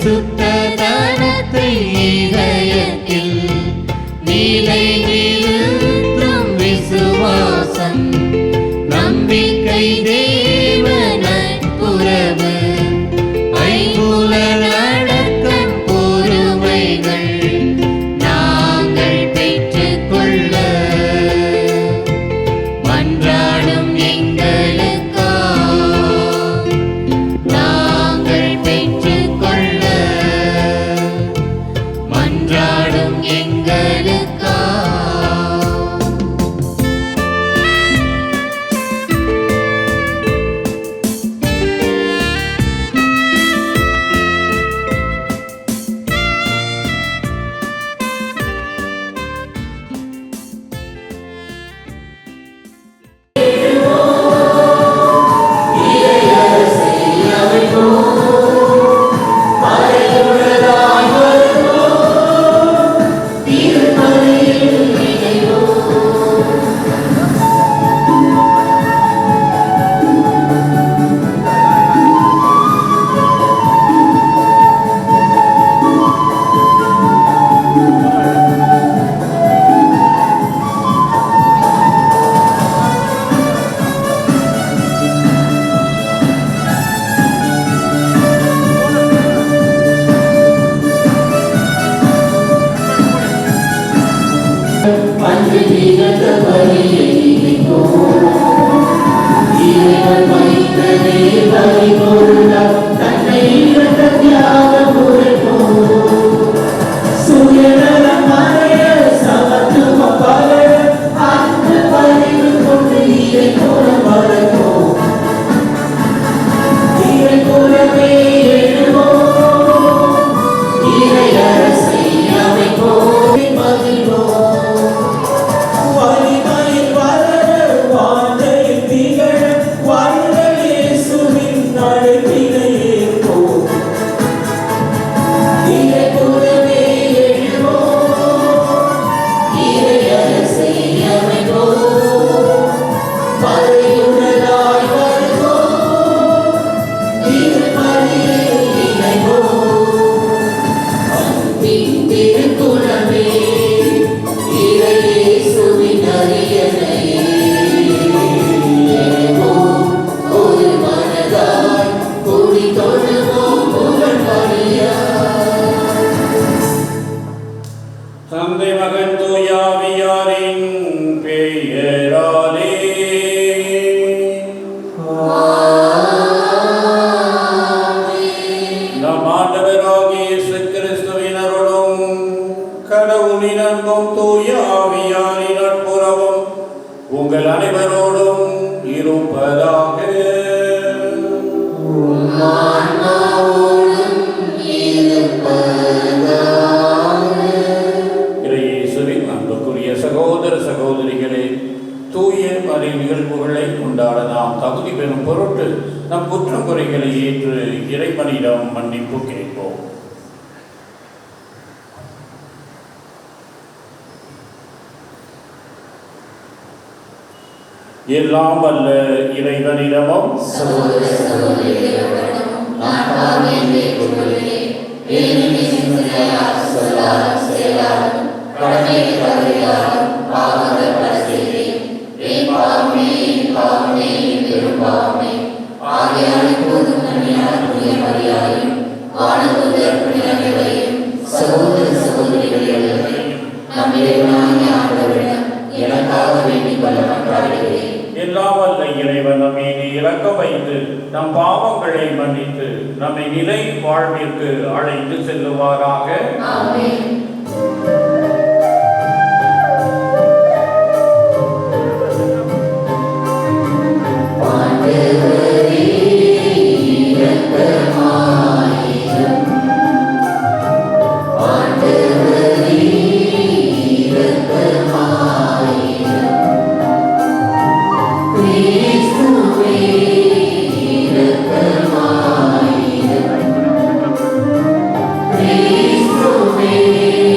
பரிசுத்த தனத்தை இதயத்தில் நீலை நிறுத்தும் விசுவாசம் நம்பிக்கை தேவ நட்புறவு ஐம்புலன் அடக்கம் பொறுமைகள் நாங்கள் பெற்றுக்கொள்ள மன்றாடும் எங்களுக்கா நாங்கள் பெற்றுக்கொள்ள மன்றாடும் எங்களுக்கா. தந்தை மகன் தூயாவியாரின் பெயராலே நம் ஆண்டவராகிய இயேசு கிறிஸ்துவின் அருளும் கடவுளின் அன்பும் தூயாவியாரின் நட்புறவும் உங்கள் அனைவரோடும் இருப்பதாக. சகோதர சகோதரிகளே, தூய மறை நிகழ்வுகளை கொண்டாட நாம் தகுதி பெறும் பொருட்டு நம் குற்றம் குறைகளை ஏற்று இறைவனிடம் மன்னிப்பு கேட்போம். எல்லாம் வல்ல இறைவனிடமும் எல்லாம் வல்ல இறைவன் நம்மை இறக்க வைத்து நம் பாவங்களை மன்னித்து நம்மை நிலை வாழ்விற்கு அழைத்து செல்லுவாராக. Please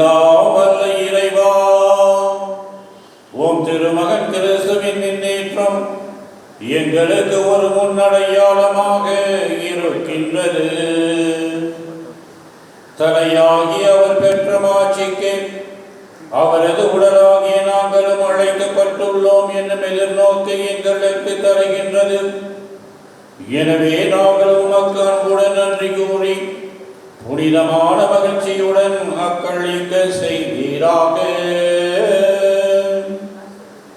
எல்லாம் வல்ல இறைவா, உம் திருமகன் கிறிஸ்துவின் முன்னேற்றம் எங்களுக்கு ஒரு முன்னடையாளமாக இருக்கின்றது. தலையாகி அவர் பெற்ற மாட்சிக்கு அவரது உடலாகிய நாங்களும் அழைக்கப்பட்டுள்ளோம் என்னும் எதிர்நோக்கை எங்களுக்கு தருகின்றது. எனவே நாங்கள் உமக்கு அன்புடன் நன்றி கூறி புனிதமான மகிழ்ச்சியுடன் அக்களிக்க செய்வீராக.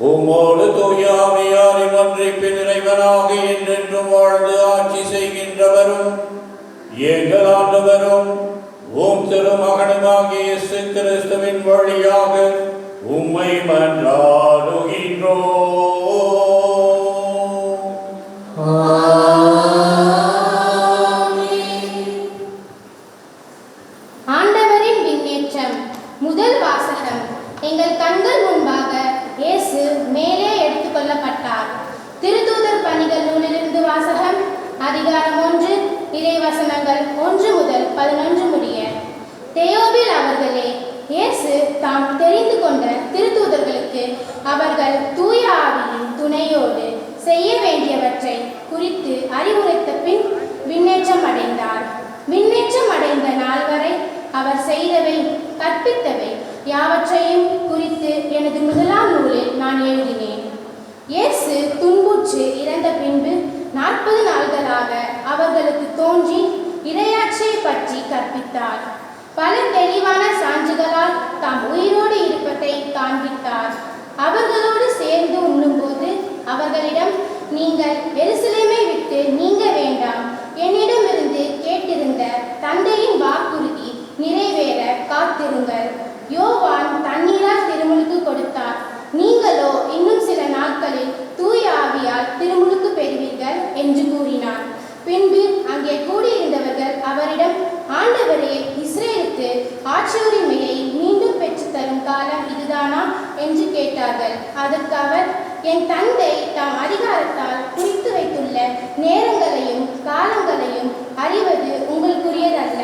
உம்மோடு தூய ஆவியாரின் ஒன்றிப்பில் இறைவனாக என்றென்றும் வாழ்ந்து ஆட்சி செய்கின்றவரும் எங்கள் ஆண்டவரும் உம் திருமகனுமாகிய இயேசு கிறிஸ்துவின் வழியாக உம்மை மன்றாடுகின்றோம். ஆண்டவரின் விண்ணேற்றம். முதல் வாசகம். எங்கள் கண்கள் முன்பாக இயேசு மேலே எடுத்துக் கொள்ளப்பட்டார். திருத்தூதர் பணிகள் நூலிலிருந்து வாசகம். அதிகாரம் 1, இறைவசனங்கள் 1 முதல் 11 முடிய. தேயோபில் அவர்களே, இயேசு தாம் தெரிந்து கொண்ட திருத்தூதர்களுக்கு அவர்கள் தூய ஆவியின் துணையோடு செய்ய வேண்டியவற்றை குறித்து அறிவுரைத்த பின் விண்ணேற்றம் அடைந்தார். விண்ணேற்றம் அடைந்த நாள் வரை அவர் செய்தவை கற்பித்தவை யாவற்றையும் குறித்து எனது முதலாம் நூலில் நான் எழுதினேன். இயேசு துன்புற்று இறந்த பின்பு 40 நாள்களாக அவர்களுக்கு தோன்றி இறையாட்சியை பற்றி கற்பித்தார். பல தெளிவான சான்றுகளால் தாம் உயிரோடு இருப்பதை காண்பித்தார். அவர்களோடு சேர்ந்து உண்ணும்போது அவர்களிடம், நீங்கள் எருசலேமை விட்டு நீங்க வேண்டாம், என்னிடமிருந்து கேட்டிருந்த தந்தையின் வாக்குறுதி நிறைவேற காத்திருங்கள். யோவான் தண்ணீரால் திருமுழுக்கு கொடுத்தார், நீங்களோ இன்னும் சில நாட்களில் தூய ஆவியால் திருமுழுக்கு பெறுவீர்கள் என்று கூறினார். பின்பு அங்கே கூடியிருந்தவர்கள் அவரிடம், ஆண்டவரே, இஸ்ரேலுக்கு ஆட்சி உரிமையை மீண்டும் பெற்று தரும் காலம் இதுதானா என்று கேட்டார்கள். அதற்கு அவர், என் தந்தை தாம் அதிகாரத்தால் குறித்து வைத்துள்ள நேரங்களையும் காலங்களையும் அறிவது உங்களுக்குரியதல்ல.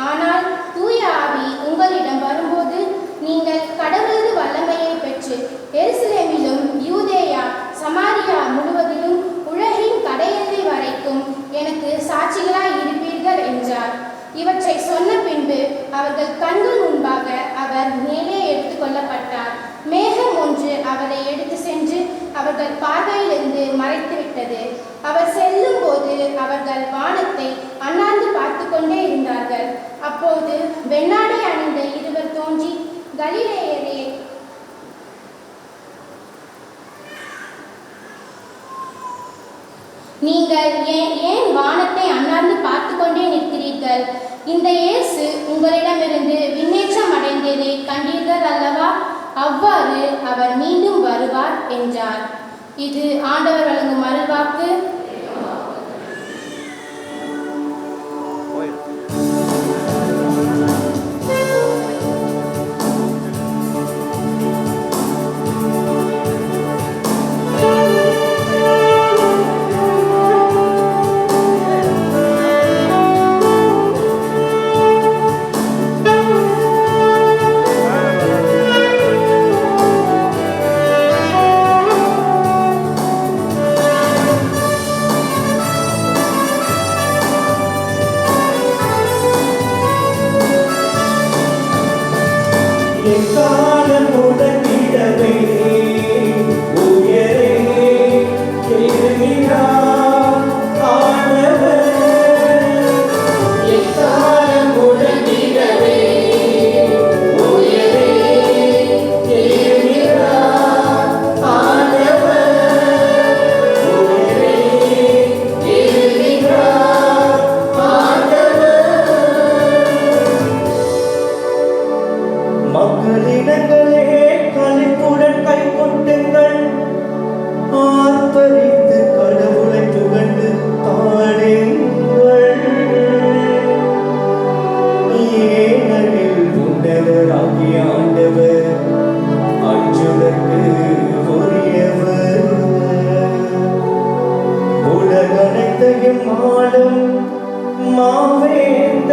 ஆனால் தூய ஆவி உங்களிடம் வரும்போது நீங்கள் கடவுளது வல்லமையை பெற்று எருசலேமிலும் யூதேயா சமாரியா முழுவதிலும் உலகின் கடையெல்லை வரைக்கும் எனக்கு சாட்சிகளாய் இருப்பீர்கள் என்றார். இவற்றை சொன்ன பின்பு அவர்கள் கண்கள் முன்பாக அவர் மேலே எடுத்துக் கொள்ளப்பட்டார். மேகம் ஒன்று அவரை எடுத்து சென்று அவர்கள் பார்வையிலிருந்து மறைத்துவிட்டது. அவர் செல்லும் போது அவர்கள் வானத்தை அண்ணாந்து பார்த்து கொண்டே இருந்தார்கள். அப்போது வெண்ணாடை அணிந்த இருவர் தோன்றி, கலிலேயரே, நீங்கள் ஏன் வானத்தை அண்ணாந்து பார்த்து கொண்டே நிற்கிறீர்கள்? இந்த இயேசு உங்களிடமிருந்து விண்ணேற்றம் அடைந்ததை கண்டீர்கள் அல்லவா? அவ்வாறு அவர் மீண்டும் வருவார் என்றார். இது ஆண்டவர் வழங்கும் அருள்வாக்கு.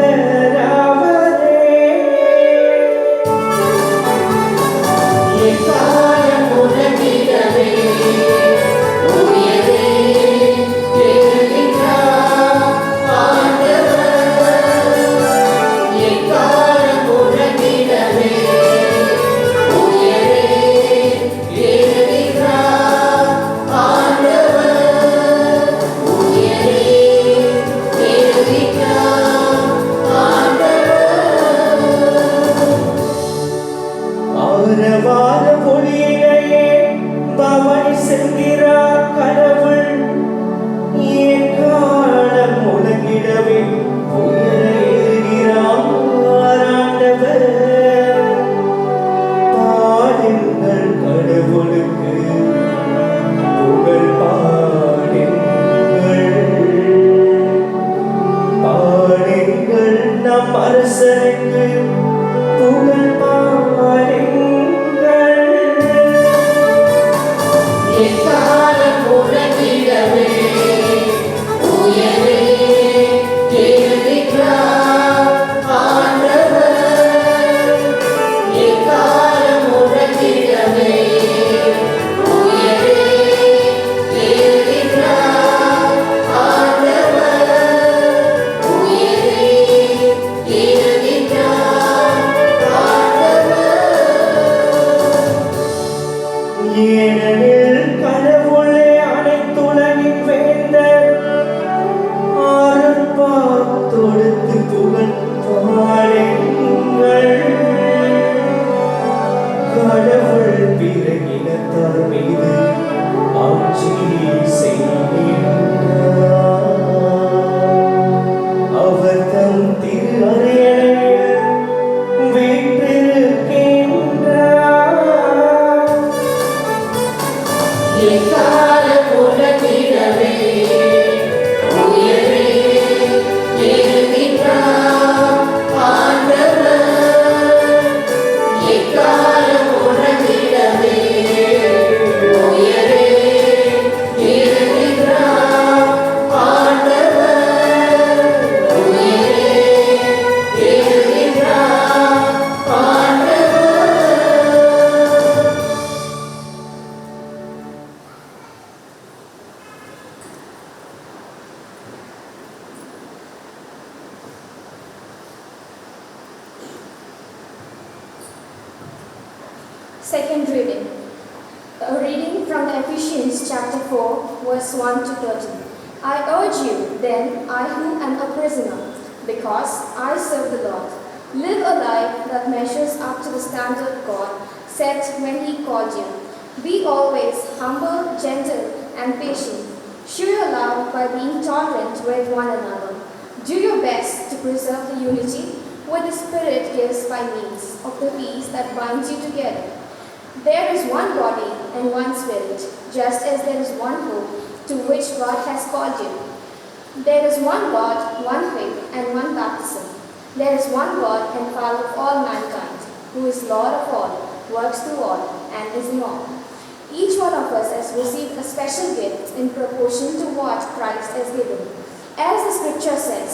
மாவேந்தரவரே எக்காலம் முழங்கிடவே உயரே எழுகின்றார் ஆண்டவர். எக்காலம் முழங்கிடவே உயரே எழுகின்றார் ஆண்டவர். உயரே எழுகின்றார் ஆண்டவர். ஆரவார ஒளியிலேயே பவனி செல்கிறார் கடவுள். எக்காலம் முழங்கிடவே உயர எழுகிறார் ஆண்டவர். பாடுங்கள் கடவுளுக்கு புகழ் பாடுங்கள். பாடுங்கள் நம் அரசனுக்கு புகழ் பாடுங்கள். எக்காலம் முழங்கிடவே உயரே எழுகின்றார் ஆண்டவர். எக்காலம் முழங்கிடவே உயரே எழுகின்றார் ஆண்டவர். உயரே எழுகின்றார் ஆண்டவர். ஏனெனில் கடவுளே அனைத்துலகின் வேந்தர். ஆரப்பாத்தொடுத்து புகழ் பாடுங்கள். கடவுள் பிற இனத்தார் மீது ஆட்சி செய்கின்றார். அவர் தம் திரு அரியணையில் வீற்றிருக்கின்றார். எக்காலம் முழங்கிடவே உயரே எழுகின்றார் ஆண்டவர். எக்காலம் முழங்கிடவே உயரே எழுகின்றார் ஆண்டவர். உயரே எழுகின்றார் ஆண்டவர். Second reading. A reading from Ephesians chapter 4, verse 1 to 13. I urge you, then, I who am a prisoner, because I serve the Lord, live a life that measures up to the standard God set when He called you. Be always humble, gentle, and patient. Show your love by being tolerant with one another. Do your best to preserve the unity which the Spirit gives by means of the peace that binds you together. There is one body and one Spirit, just as there is one hope to which God has called you. There is one Lord, one faith, and one baptism. There is one God and Father of all mankind, who is Lord of all, works through all, and is in all. Each one of us has received a special gift in proportion to what Christ has given. As the scripture says,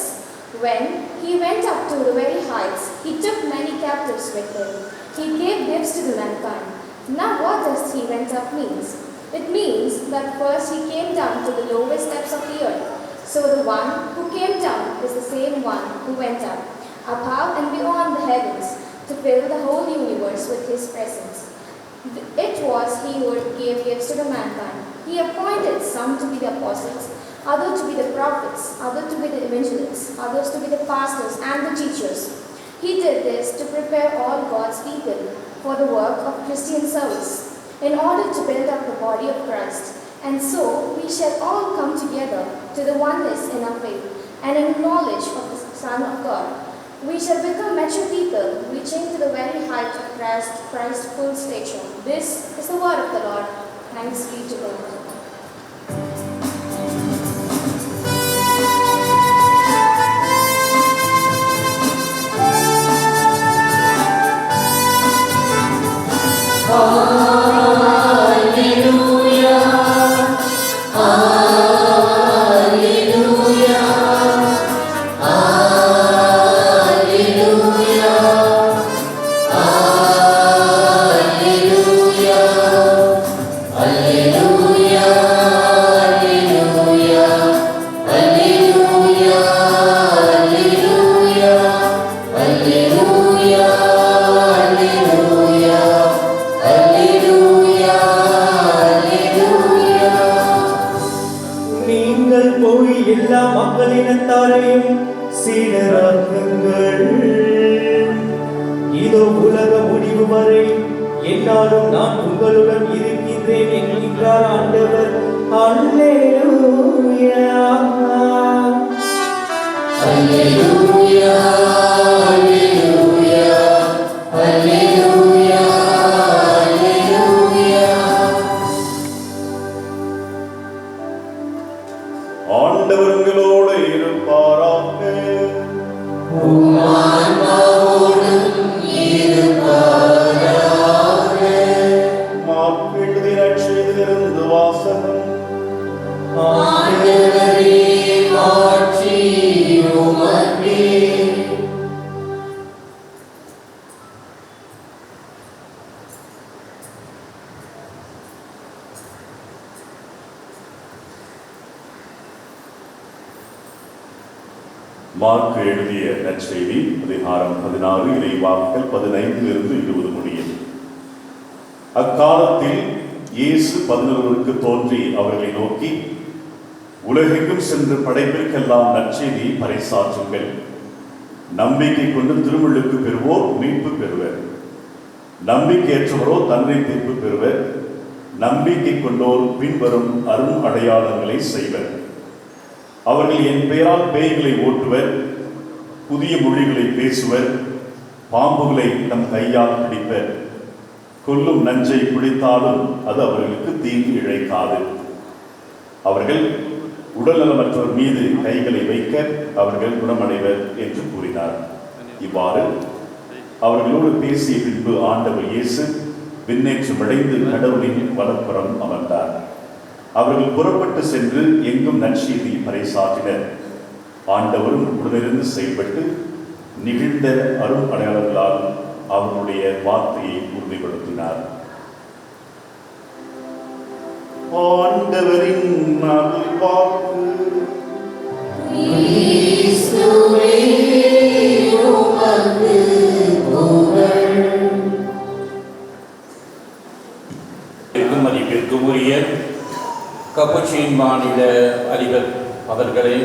when He went up to the very heights, He took many captives with Him. He gave gifts to the mankind. Now what does He went up means? It means that first He came down to the lowest depths of the earth. So the one who came down is the same one who went up above and beyond the heavens, to fill the whole universe with His presence. It was He who gave gifts to the mankind. He appointed some to be the apostles, others to be the prophets, others to be the evangelists, others to be the pastors and the teachers. He did this to prepare all God's people for the work of Christian service, in order to build up the body of Christ. And so we shall all come together to the oneness in our faith and in knowledge of the Son of God. We shall become mature people, reaching to the very height of Christ's full stature. This is the word of the Lord. Thanks be to God. Hallelujah. எல்லாரையும் சீடராக்குங்கள். இதோ உலக முடிவு வரை என்னாலும் நான் உங்களுடன் இருக்கின்றேன் என்கின்றார் ஆண்டவர். அல்லேலூயா. அல்லேலூயா, அல்லேலூயா, அல்லேலூயா, அல்லேலூயா. ஆண்டவர் உங்களோடு இருப்பாராக. உம் ஆன்மாவோடும் இருப்பாராக. மார்க்கு எழுதிய நற்செய்தியிலிருந்து வாசகம். ஆண்டவரே, மாட்சி உமக்கே. மார்க்கு எழுதிய நற்செய்தி அதிகாரம் 16 இறைவாக்குகள் 15 20 முடியும். அக்காலத்தில் இயேசு 11 தோன்றி அவர்களை நோக்கி, உலகெங்கும் சென்று படைப்பிற்கெல்லாம் நற்செய்தியை பறைசாற்றுங்கள். நம்பிக்கை கொண்டு திருமுழுக்கு பெறுவோர் மீட்பு பெறுவர். நம்பிக்கையற்றவரோ தன்னை தீர்ப்பு பெறுவர். நம்பிக்கை கொண்டோர் பின்வரும் அரும் அடையாளங்களை செய்வர். அவர்கள் என் பெயரால் பேய்களை ஓட்டுவர், புதிய மொழிகளை பேசுவர், பாம்புகளை தம் கையால் பிடிப்பர். கொல்லும் நஞ்சை குடித்தாலும் அது அவர்களுக்கு தீங்கு இழைக்காது. அவர்கள் உடல்நலமற்றவர் மீது கைகளை வைக்க அவர்கள் குணமடைவர் என்று கூறினார். இவ்வாறு அவர்களோடு பேசிய பின்பு ஆண்டவர் இயேசு விண்ணேற்றமடைந்து கடவுளின் வலப்புறம் அமர்ந்தார். அவர்கள் புறப்பட்டு சென்று எங்கும் நற்செய்தி பறைசாற்றினர். ஆண்டவரும் உடனிருந்து செயல்பட்டு நிகழ்ந்த அரும் அடையாளங்களால் அவர்களுடைய வார்த்தையை உறுதிப்படுத்தினார். ஆண்டவரின் அருள்வாக்கு. கிறிஸ்துவே, உமக்கு புகழ். மதிப்பிற்கும் உரிய கப்புச்சின் மாநில அதிபர் அவர்களே,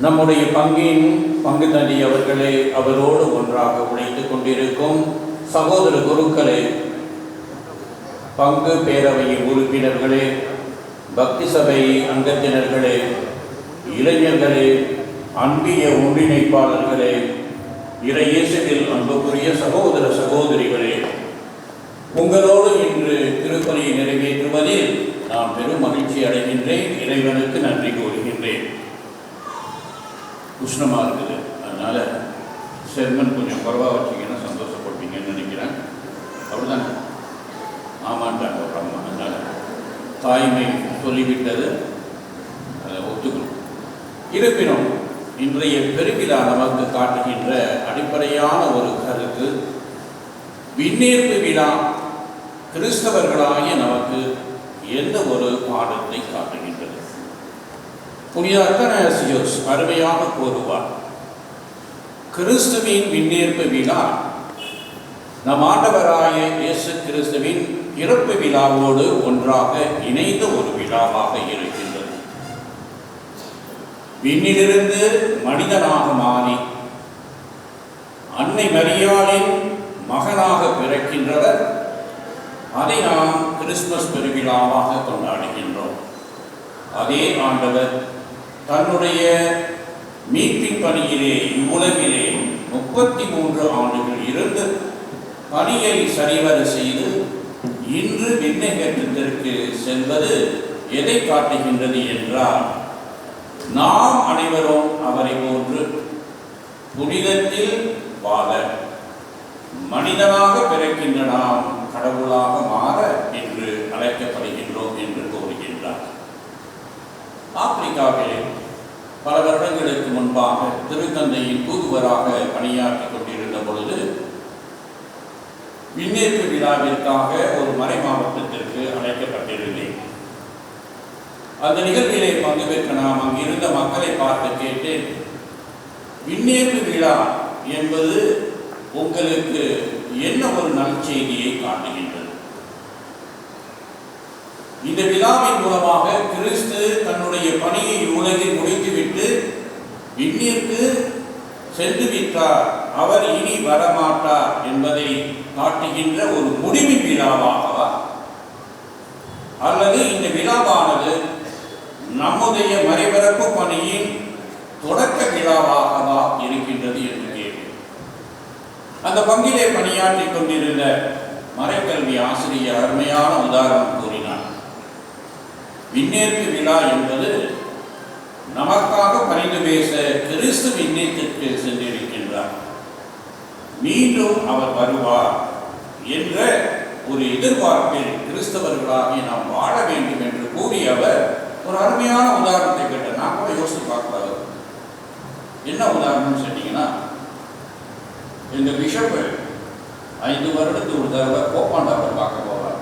நம்முடைய பங்கின் பங்குதந்தி அவர்களே, அவரோடு ஒன்றாக உழைத்துக் கொண்டிருக்கும் சகோதர குருக்களே, பங்கு பேரவையின் உறுப்பினர்களே, பக்தி சபை அங்கத்தினர்களே, இளைஞர்களே, அன்பிய ஒன்றிணைப்பாளர்களே, இறையேசுவில் அன்புக்குரிய சகோதர சகோதரிகளே, உங்களோடு இன்று திருப்பலியை நிறைவேற்றுவதில் நான் பெரும் மகிழ்ச்சி அடைகின்றேன். இறைவனுக்கு நன்றி கூறுகின்றேன். உஷ்ணமாக இருக்குது, அதனால் செர்மன் கொஞ்சம் குறைவாக வச்சிங்கன்னா சந்தோஷப்படுவீங்கன்னு நினைக்கிறேன். அப்படிதானே? ஆமான்ட்டாங்க ஒரு அம்மா. அதனால் தாய்மை சொல்லிவிட்டது, அதை ஒத்துக்கணும். இருப்பினும் இன்றைய பெருவிழா நமக்கு காட்டுகின்ற அடிப்படையான ஒரு கருத்து, விண்ணேற்பு விழா கிறிஸ்தவர்களாகிய நமக்கு எந்த ஒரு பாடத்தை காட்டுகின்றது. புனித அத்தனாசியோஸ் அருமையாக கூறுவார், கிறிஸ்துவின் விண்ணேற்பு விழா நம் ஆண்டவராய இயேசு கிறிஸ்துவின் இறப்பு விழாவோடு ஒன்றாக இணைந்த ஒரு விழாவாக இருக்கின்றது. விண்ணிலிருந்து மனிதனாக மாறி அன்னை மரியாளின் மகனாக பிறக்கின்றவர். அதை நாம் கிறிஸ்துமஸ் பெருவிழாவாக கொண்டாடுகின்றோம். அதே ஆண்டவர் தன்னுடைய மீட்பின் பணியிலே இவ்வுலகிலே 33 ஆண்டுகள் இருந்து பணியை சரிவர செய்து இன்று விண்ணகத்திற்கு செல்வது எதை காட்டுகின்றது என்றால், நாம் அனைவரும் அவரை போன்று புனிதத்தில் வாழ, மனிதனாக பிறக்கின்ற நாம் கடவுளாக மாற என்று அழைக்கப்படுகின்றோம் என்று கூறுகின்றார். ஆப்பிரிக்காவிலே பல வருடங்களுக்கு முன்பாக திருத்தந்தையின் தூதுவராக பணியாற்றிக் கொண்டிருந்த பொழுது விண்ணேற்பு விழாவிற்காக ஒரு மறை மாவட்டத்திற்கு அழைக்கப்பட்டிருந்தேன். அந்த நிகழ்விலே பங்கு பெற்ற நாம் அங்கிருந்த மக்களை பார்த்து கேட்டேன், விண்ணேற்பு விழா என்பது உங்களுக்கு என்ன ஒரு நற்செய்தியை காட்டுகின்றது? இந்த விழாவின் மூலமாக கிறிஸ்து தன்னுடைய பணியை உலகில் முடித்துவிட்டு விண்ணிற்கு சென்று விட்டார், அவர் இனி வரமாட்டார் என்பதை காட்டுகின்ற ஒரு முடிவின் விழாவாகவா, அல்லது இந்த விழாவானது நம்முடைய மறைபரப்பு பணியின் தொடக்க விழாவாகவா இருக்கின்றது என்று கேள்வி. அந்த பங்கிலே பணியாற்றி கொண்டிருந்த மறைக்கல்வி ஆசிரியர் அருமையான உதாரணம் கூறினார். விண்ணேற்பு விழா என்பது நமக்காக பரிந்து பேச கிறிஸ்து விண்ணேற்றிற்கு சென்றிருக்கின்றார், மீண்டும் அவர் வருவார் என்ற ஒரு எதிர்பார்ப்பில் கிறிஸ்தவர்களாகி நாம் வாழ வேண்டும் என்று கூறி அவர் ஒரு அருமையான உதாரணத்தை கேட்டார். நான் கூட யோசித்து பார்க்கக்கூடாது. என்ன உதாரணம்னு சொன்னீங்கன்னா, எங்க பிஷப்பு 5 வருடத்துக்கு ஒரு தடவை கோப்பாண்டாவை பார்க்க போவார்.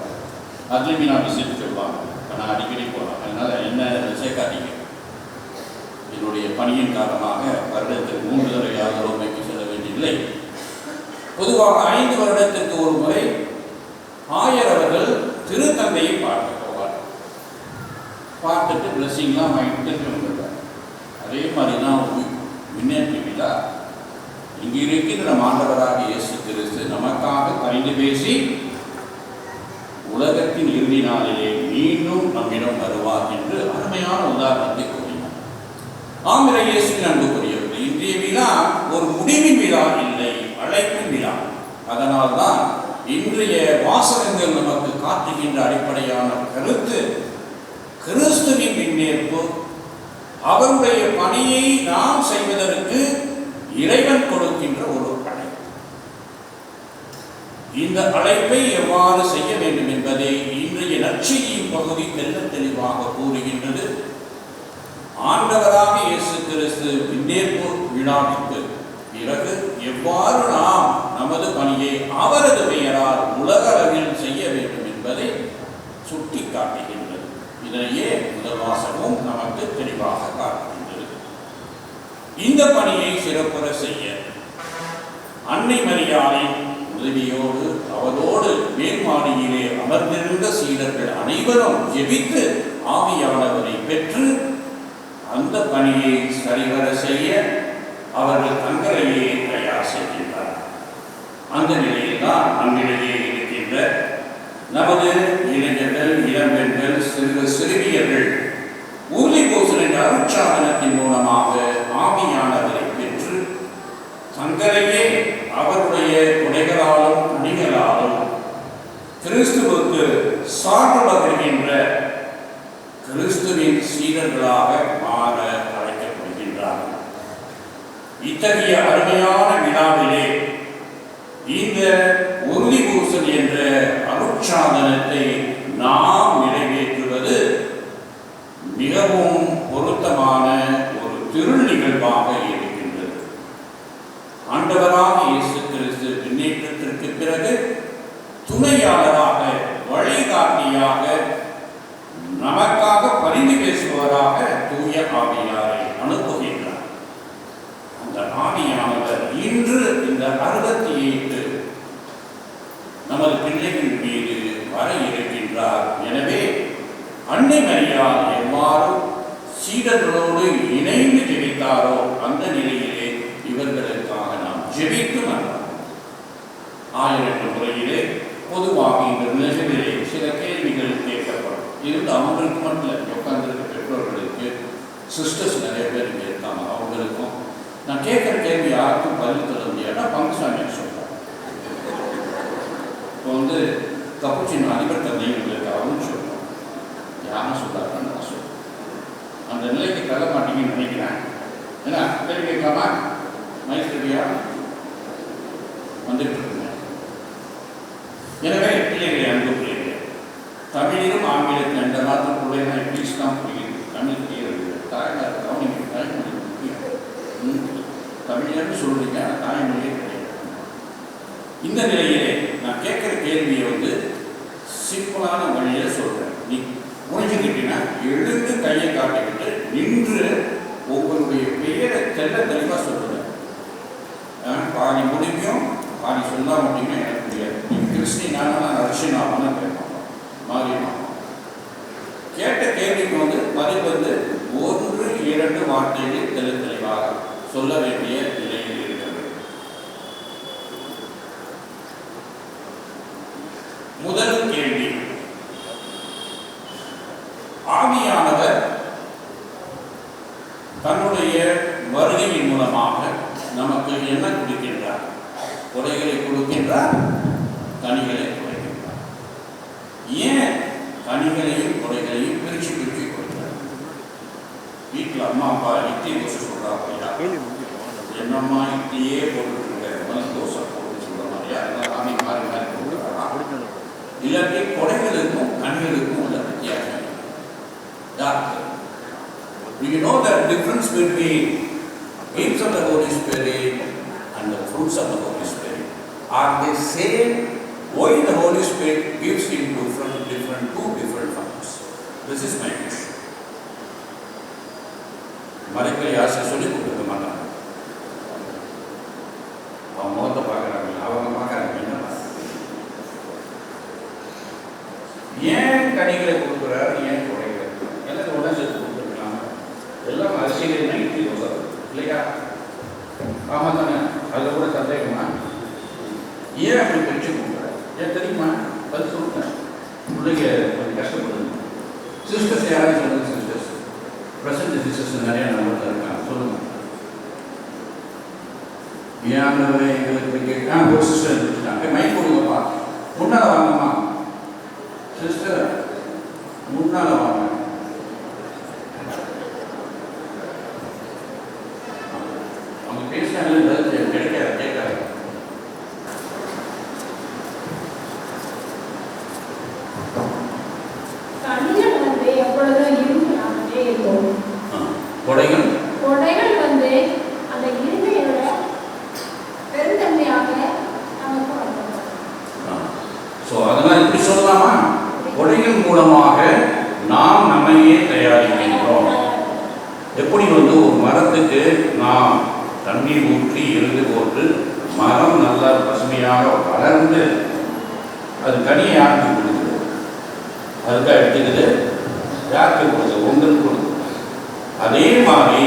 அதுலேயுமே நான் விசிட் சொல்லுவாங்க. நான் அடிக்கடி போகிறேன், அதனால என்ன சேர்க்காதீங்க. என்னுடைய பணியின் காரணமாக வருடத்துக்கு 3 தடவையாக ரோமைக்கு செல்ல வேண்டியதில்லை. பொதுவாக 5 வருடத்திற்கு ஒரு முறை ஆயர் அவர்கள் திருத்தந்தையை பார்க்க போவார். பார்த்துட்டு பிளஸிங்லாம் வாங்கிட்டு வந்துடுவார். அதே மாதிரி தான் விண்ணேற்பு விழா. இங்கு இருக்கின்ற ஆண்டவராக இயேசு கிறிஸ்து நமக்காக பரிந்து பேசி உலகத்தின் இறுதி நாளிலே மீண்டும் நம்மிடம் வருவார் என்று அருமையான உதாரணத்தை கூறினார். ஆமிர இயேசுவின் அன்புக்குரியவர்கள், இன்றைய விழா ஒரு முடிவின் விழா இல்லை, அழைப்பின் விழா. அதனால்தான் இன்றைய வாசகங்கள் நமக்கு காட்டுகின்ற அடிப்படையான கருத்து கிறிஸ்துவின் விண்ணேற்பு, அவருடைய பணியை நாம் செய்வதற்கு இறைவன் கொடுக்கின்ற ஒரு அழைப்பு. இந்த அழைப்பை எவ்வாறு செய்ய வேண்டும் என்பதை இன்றைய நற்செய்தியின் பகுதி தெள்ளத் தெளிவாக கூறுகின்றது. ஆண்டவராக இயேசு கிறிஸ்து விண்ணேற்பு விழாவிற்கு பிறகு எவ்வாறு நாம் நமது பணியை அவரது பெயரால் உலக அளவில் செய்ய வேண்டும் என்பதை சுட்டி காட்டுகின்றது. இதனையே முதல் வாசகம் நமக்கு தெளிவாக காட்டுகின்றது. இந்த பணியை சிறப்புற செய்ய அன்னை மரியாளின் உதவியோடு அவரோடு மேல்மாடியிலே அமர்ந்திருந்த சீடர்கள் அனைவரும் ஜெபித்து ஆவியானவரை பெற்று அந்த பணியை சரிவர செய்ய அவர்கள் தங்களையே தயார் செய்கின்றனர். அந்த நிலையில்தான் நம்மிடையே இருக்கின்ற நமது இளைஞர்கள், இளம்பெண்கள், சிறுவியர்கள் உறுதி பூசல் என்ற அருட்சாதனத்தின் மூலமாக ஆவியானவரை பெற்று தங்களையே அவருடைய கொடைகளாலும் பணிகளாலும் கிறிஸ்துவுக்கு சான்று பகிர்கின்ற கிறிஸ்துவின் சீடர்களாக மாற அழைக்கப்படுகின்றார்கள். இத்தகைய அருமையான விழாவிலே இந்த உறுதி பூசல் என்ற அருட்சாதனத்தை நாம் நிறைவேற்றுவது மிகவும் பொருத்தமான ஒரு திரு நிகழ்வாக இருக்கின்றது. ஆண்டவராக இயேசு கிறிஸ்து விண்ணேற்றத்திற்கு பிறகு துணையாளராக, வழிகாட்டியாக, நமக்காக பரிந்து பேசுவதாக தூய ஆவியாரை அனுப்புகின்றார். அந்த ஆவியானவர் இன்று இந்த 68 நமது பிள்ளைகள் மீது வர இருக்கின்றார். எனவே அன்னை மரியாள் எவ்வாறு சீடர்களோடு இணைந்து ஜெபித்தாரோ அந்த நிலையிலே இவர்களுக்காக நாம் ஜெபித்து வந்தோம். 1000 முறையிலே பொதுவாக இந்த நிலைகளிலே சில கேள்விகள் கேட்கப்படும். இருந்து அவங்களுக்கு மட்டும் இல்லை, உட்கார்ந்திருக்க பெற்றோர்களுக்கு, சிஸ்டர்ஸ் நிறைய பேர் இங்கே இருக்காங்க, அவங்களுக்கும் நான் கேட்குற கேள்வி யாருக்கும் பதில் சொல்ல முடியாதுன்னா பங்குசாமி சொல்கிறேன். இப்போ கப்புச்சின் அதிபர் தந்தைங்களுக்கு அவரும் சொல்கிறோம், யாரும் சொல்கிறாருன்னு நான் சொல்கிறேன். அந்த நிலைக்கு தள்ள மாட்டீங்கன்னு நினைக்கிறேன். ஏன்னா கேள்வி கேட்காம மைஸ்டரியா வந்துட்டு இருக்குங்க. எனவே பிள்ளைகளை அன்பு பிள்ளைகளை தமிழிலும் ஆங்கிலத்தில் எந்த மாதம் பிள்ளைனா இங்கிலீஷ் தான் புரியுது, தமிழ் புரியுது. தாய்மார் கவனிங்க, தாய்மொழி முக்கியம். தமிழ்னு சொல்றீங்க, தாய்மொழியே கிடையாது. இந்த நிலையிலே நான் கேட்குற கேள்வியை சிம்பிளான வழியில சொல்றேன். நீ புரிஞ்சுக்கிட்டீங்கன்னா எழுந்து கையை காட்டிக்கிட்டு நின்று உங்களுடைய பெயரை தெளிவாக சொல்லுங்க. பாதி முடிக்கும், பாதி சொன்னா முடியுமே எனக்கு முடியாது. நீ கிறிஸ்டினானா நான் ரஷ்யனாவான கேட்பாங்க, மாறினா பதில் ஒன்று இரண்டு வார்த்தைகளில் தெளிவாக சொல்ல வேண்டிய நிலையில் இருக்கிறது. முதல் கேள்வி, ஆவியானவர் தன்னுடைய வருகையின் மூலமாக நமக்கு என்ன கொடுக்கின்றார்? கொடைகளை கொடுக்கின்றார், கனிகளை கொடுக்கின்றார். ஏன் கனிகளையும் கொடைகளையும் பிரிச்சு கொடுக்கிறார்? வீட்டில் அம்மா அப்பா இட்லி தோசை சொல்றாங்க, என்னம்மா இட்லியே போட்டுருக்க, தோசை போட்டு சொல்ற மாதிரியா சாமி மாறி மாறி கொடுக்குறாரா? இல்லாட்டி கொடைகளுக்கும் கனிகளுக்கும் உள்ள வித்தியாசம். Do you know the difference between gifts of the Holy Spirit and the fruits of the Holy Spirit? Are they same? Why the Holy Spirit gives in two different forms? This is my question. மலைப்பள்ளி ஆசிரியர் சொல்லி கொடுக்க மாட்டாங்க. அவங்க முகத்தை பார்க்குறாங்க, அவங்க பார்க்குறாங்க. ஏன் கனிகளை கொடுக்குறாரு, ஏன் கொடைகள்? எனக்கு உடனே சேர்த்து கொடுத்துருக்கலாம். எல்லாம் அரசியல் இட்லி தோசை இல்லையா? ஆமா தானே? அதில் கூட சந்தேகமா? ஏன் அப்படி பிரிச்சு கொடுக்குறாரு? ஏன் தெரியுமா? அது சொல்லுங்க. பிள்ளைங்க கொஞ்சம் கஷ்டப்படுது. சிஸ்டர்ஸ் யாரும் சொல்லுங்க. சிஸ்டர்ஸ் பிரசன்ட் சிஸ்டர்ஸ் நிறைய நம்பர் இருக்காங்க, சொல்லுங்க. ஏன் எங்களுக்கு ஒரு சிஸ்டர் இருந்துட்டாங்க. மைக் கொடுங்கப்பா, முன்னால் வாங்கம்மா. சிஸ்டர் முன்னால் வாங்க. அவங்க பேசினாங்க கிடைக்காது, கேட்காது. எப்பொழுதும் இரும்பு இருக்கும். கொடைகள் அந்த இருமையோட பெருந்தன்மையாக நமக்கு வந்தோம். அதெல்லாம் இப்படி சொல்லலாமா? கொடைகள் மூலமாக நாம் நம்மையே தயாரிக்கின்றோம். எப்படி ஒரு மரத்துக்கு நாம் தண்ணீர் ஊற்றி எருது போட்டு மரம் நல்லா பசுமையாக வளர்ந்து அது கனியை யாருக்கு கொடுக்குது? அதுக்காக எடுத்துக்குது, யாருக்கு கொடுக்குது? உங்களுக்கு கொடுக்குது. அதே மாதிரி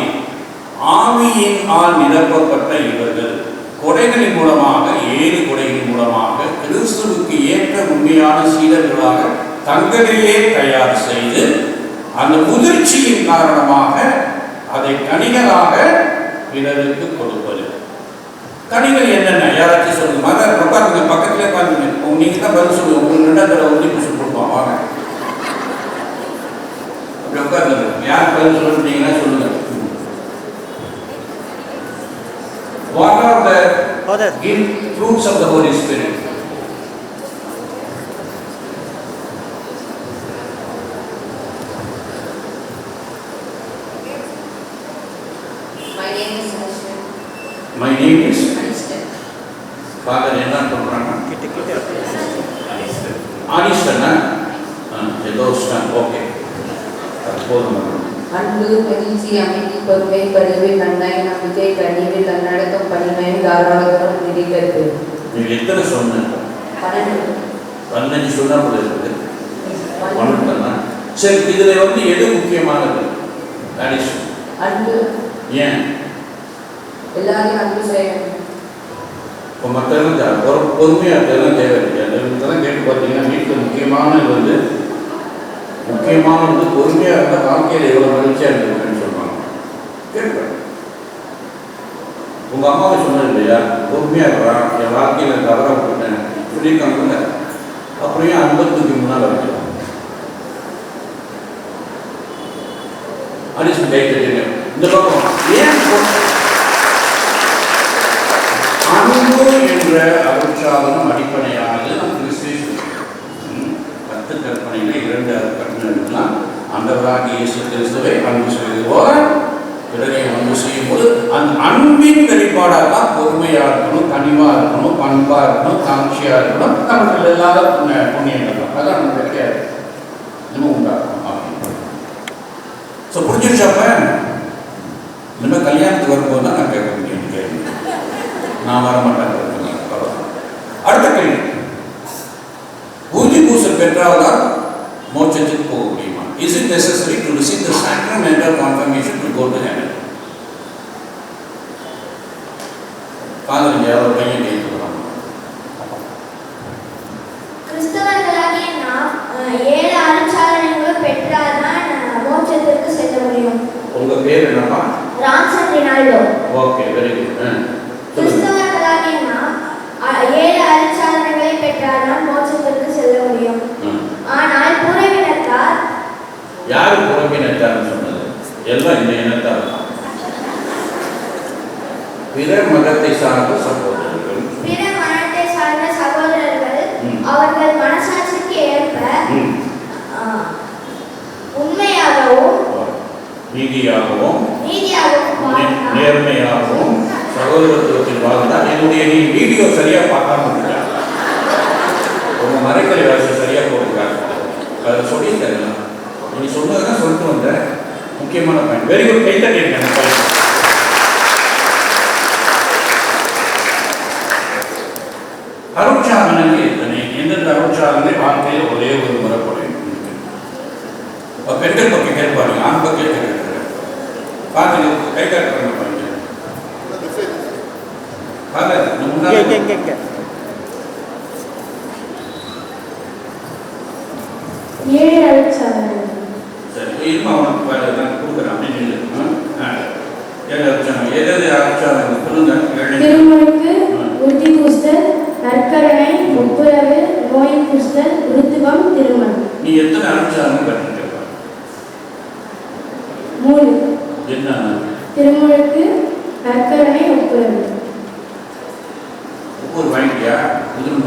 ஆவியின் ஆள் நிரப்பப்பட்ட இவர்கள் கொடைகளின் மூலமாக 7 கொடைகளின் மூலமாக கிறிஸ்துவுக்கு ஏற்ற உண்மையான சீடர்களாக தங்களையே தயார் செய்து அந்த முதிர்ச்சியின் காரணமாக அதை கனிகளாக பிறருக்கு கொடுப்பது. கனிகள் என்னென்ன? யாராச்சும் சொல்லுங்க. மதர் உட்காருங்க, பக்கத்திலே உட்காருங்க. நீங்க தான் பதில் சொல்லுங்க. உங்களுக்கு 2 தடவை உறுதி பூசி கொடுப்போம். வாங்க அப்படி உட்காருங்க. யார் பதில் சொல்லுறீங்கன்னா சொல்லுங்க. What are the fruits of the Holy Spirit? My name is Anistan. My name is Anistan. Father என்ன சொல்றாங்க? Anistan. Anistan. Okay. போதும். அன்பு, மகிழ்ச்சி, அமைதி, பொறுமை, பரிவு, நன்மை, நம்பிக்கை, கனிவு, தன்னடக்கம், பணிமை, தாராளத்தனம், நிலைக்கற்பு. நீங்க எத்தனை சொன்னீங்க? 15 சொன்னா போல இருக்குது. 12 சரி, இதுல எது முக்கியமானது? அன்பு. ஏன்? எல்லாரையும் அன்பு செய்யணும். இப்போ மற்றவங்க பொறுமையா அதெல்லாம் தேவையில்லை. அதெல்லாம் கேட்டு பார்த்தீங்கன்னா வீட்டில் முக்கியமானது பொறுமையாக இருந்தால் வாழ்க்கையில் எவ்வளோ மகிழ்ச்சியாக இருக்குன்னு சொல்லுவாங்க. கேட்குறேன். உங்கள் அம்மாவை சொன்னது இல்லையா, பொறுமையாக இருக்கிறான், என் வாழ்க்கையில் தவறாக விட்டுட்டேன் சொல்லியிருக்காங்கல்ல, அப்படியே 50க்கு முன்னால் வைக்கலாம். அடிச்சு கை தட்டிங்க. இந்த பக்கம் ஏன் அன்பு என்ற அருட்சாதனம் அடிப்படையானது நம் கிறிஸ்துவை 10 கற்பனையில் 2 கற்பனைகள்லாம் ஆண்டவராகிய இயேசு கிறிஸ்துவை அன்பு செய்வது போல பிறரை அன்பு செய்யும் போது அந்த அன்பின் வெளிப்பாடாக தான் பொறுமையாக இருக்கணும், கனிவாக இருக்கணும், பண்பாக இருக்கணும், காட்சியாக இருக்கணும். நமக்கு இல்லாத புண்ணியங்கள் தான் அதான் நமக்கு கிடையாது, இன்னும் உண்டாகணும் அப்படின்னு. ஸோ புரிஞ்சிருச்சாப்ப இன்னும் கல்யாணத்துக்கு வரும்போது தான் நான் கேட்க முடியும். கேள்வி நான் வரமாட்டேன். அடுத்த கேள்வி, ஊதி பூசல் பெற்றால்தான் மோட்சத்துக்கு போக முடியுமா? Is it necessary to receive the sacrament of confirmation to go to heaven? Father, யாரோ பையன் கேட்கிறான். கிறிஸ்தவர்களாகிய நாம் 7 அருட்சாதனங்கள் பெற்றால்தான் மோட்சத்திற்கு செல்ல முடியும். உங்க பேர் என்னப்பா? Ramson Rinaldo. Okay, very good. கிறிஸ்தவர்களாகிய நாம் 7 அருட்சாதனங்களை பெற்றால்தான் மோட்சத்திற்கு செல்ல முடியும். ஆனால் புறவினத்தார், யாரு புறவினத்தார்னு சொன்னது? எல்லாம் இந்த இனத்தார் தான். பிற மதத்தை சார்ந்த சகோதரர்கள், பிற மதத்தை சார்ந்த சகோதரர்கள் அவர்கள் மனசாட்சிக்கு ஏற்ப உண்மையாகவும் நீதியாகவும் வாழ்ந்தால் நேர்மையாகவும் சகோதரத்துவத்தில் வாழ்ந்தால். என்னுடைய நீ வீடியோ சரியா பார்க்காம இருக்க, உங்க மறைக்கலை வாசி சரியா போட்டுருக்காங்க. அதை சொல்லி தரலாம். நீ சொன்னதுதான் சொல்லிட்டு வந்த முக்கியமான பாயிண்ட். Very good. கைத்தட்டி இருக்கேன். அருட்சாதனங்கள் எத்தனை? எந்தெந்த அருட்சாதனை வாழ்க்கையில் ஒரே ஒரு முறைப்படும்? பெண்கள் பக்கம் கேட்பாங்க, ஆண் பக்கம் கேட்கிறேன். பார்த்து கை காட்டுறாங்க பாருங்க. சரி, இருமா உனக்கு கொடுக்குறேன் அப்படின்னு எதாவது அருட்சாதனம் சொல்லுங்க. திருமுழுக்கு, உறுதி பூசுதல், நற்கருணை, ஒப்புரவு, நோய் பூசுதல், ருத்துவம், திருமணம். நீ எத்தனை அருட்சாதனம் கற்றுட்டு? 3. என்ன? திருமுழுக்கு, நற்கருணை, ஒப்புரவு. ஒவ்வொரு வாங்கிட்டியா? முதல்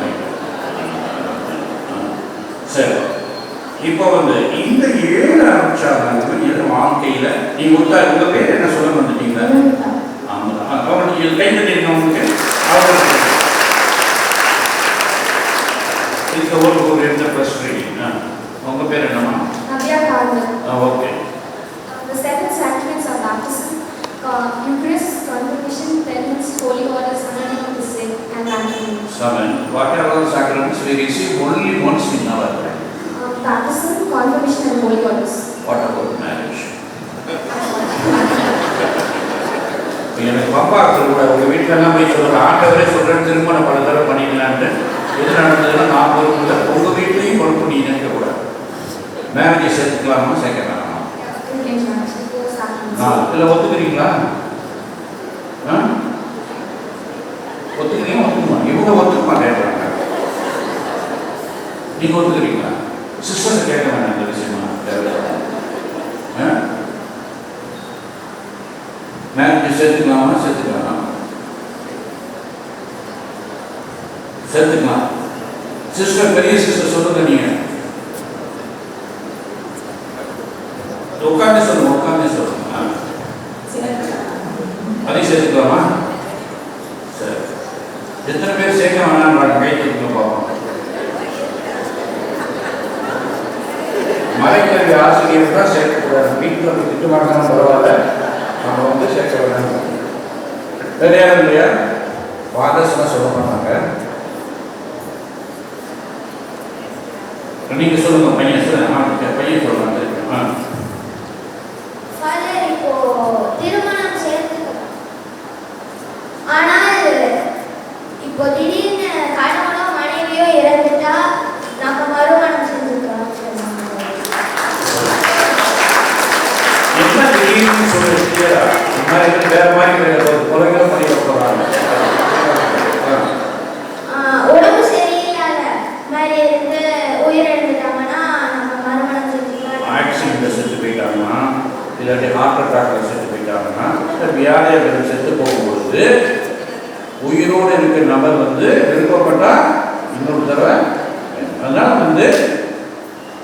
வாங்கிட்டேன். சரி, இப்போ இந்த 7 அருட்சாதனங்கள் எது வாழ்க்கையில நீங்க உங்க பேர் என்ன சொல்ல வந்துட்டீங்களா? அவனுக்கு கை தட்டிங்க. உங்களுக்கு ஒரு எந்த ஃபர்ஸ்ட் ரீடிங். உங்க பேர் என்னமா? Navya corner. Okay. The 7 sacraments are baptism, Eucharist, confirmation, penance, holy orders, anointing of the sick, and matrimony. 7. What are all the sacraments we receive only once in our life? Baptism, confirmation, and holy orders. What about marriage? எனக்கு பாப்பா கூட உங்க வீட்டிலலாம் போய் சொல்ற ஆண்டவரே சொல்றேன் திருமணம் பல தடவை பண்ணிக்கலான்ட்டு எது நடந்ததுன்னா நான் பொறுப்புல உங்க வீட்லையும் பொறுப்பு நீ நினைக்க கூடாது. மேரேஜ் சேர்த்துக்கலாமா சேர்க்க வேணாமா? இதில் ஒத்துக்கிறீங்களா? ஒத்துக்கிறீங்க? ஒத்துக்குமா? இவங்க ஒத்துக்க மாட்டேன்றாங்க. நீங்க ஒத்துக்கிறீங்களா? சிஸ்டர்ஸ் கேட்க வேண்டாம் இந்த விஷயமா. மேரேஜ் சேர்த்துக்கலாமா? சேர்த்துக்கலாம். சேர்த்துக்கலாம். சிஸ்டர், பெரிய சிஸ்டர் சொல்லுங்க. நீங்க உட்காந்து சொல்லுங்க. உட்காந்து சொல்லுங்க. அதையும் சேர்த்துக்கலாமா? சரி. எத்தனை பேர் சேர்க்க வேணாம் கை தூக்க பார்ப்போம். மறைக்கல்வி ஆசிரியர் தான் சேர்க்கக்கூடாது. வீட்டில் போய் திட்டு வாங்கினாலும் பரவாயில்ல, நம்ம சேர்க்க வேண்டாம். வேற யாரும் இல்லையா? ஃபாதர்ஸ்லாம் சொல்ல மாட்டாங்க. நீங்க சொல்லுங்க. பையன் சொல்லுங்க. பையன் சொல்லுங்க. இப்போ திருமணம் சேர்த்துக்கலாம். ஆனால் இப்போ திடீர்னு கணவனோ மனைவியோ இறந்துட்டா நம்ம மறுமணம் செஞ்சுக்கலாம். என்ன திடீர்னு சொல்லிட்டு வேற மாதிரி கொலைகளும் பண்ணிக்க போறாங்க. உடம்பு சரியில்லாத மாதிரி இருந்து உயிரிழந்துட்டாங்கன்னா நம்ம மறுமணம் செஞ்சுக்கலாம். ஆக்சிடென்ட்ல செத்து போயிட்டாங்கன்னா, இல்லாட்டி ஹார்ட் அட்டாக்ல செத்து போயிட்டாங்கன்னா, வியாதிகள் செத்து போகும்பொழுது உயிரோடு இருக்கிற நபர் விருப்பப்பட்டா இன்னொரு தடவை. அதனால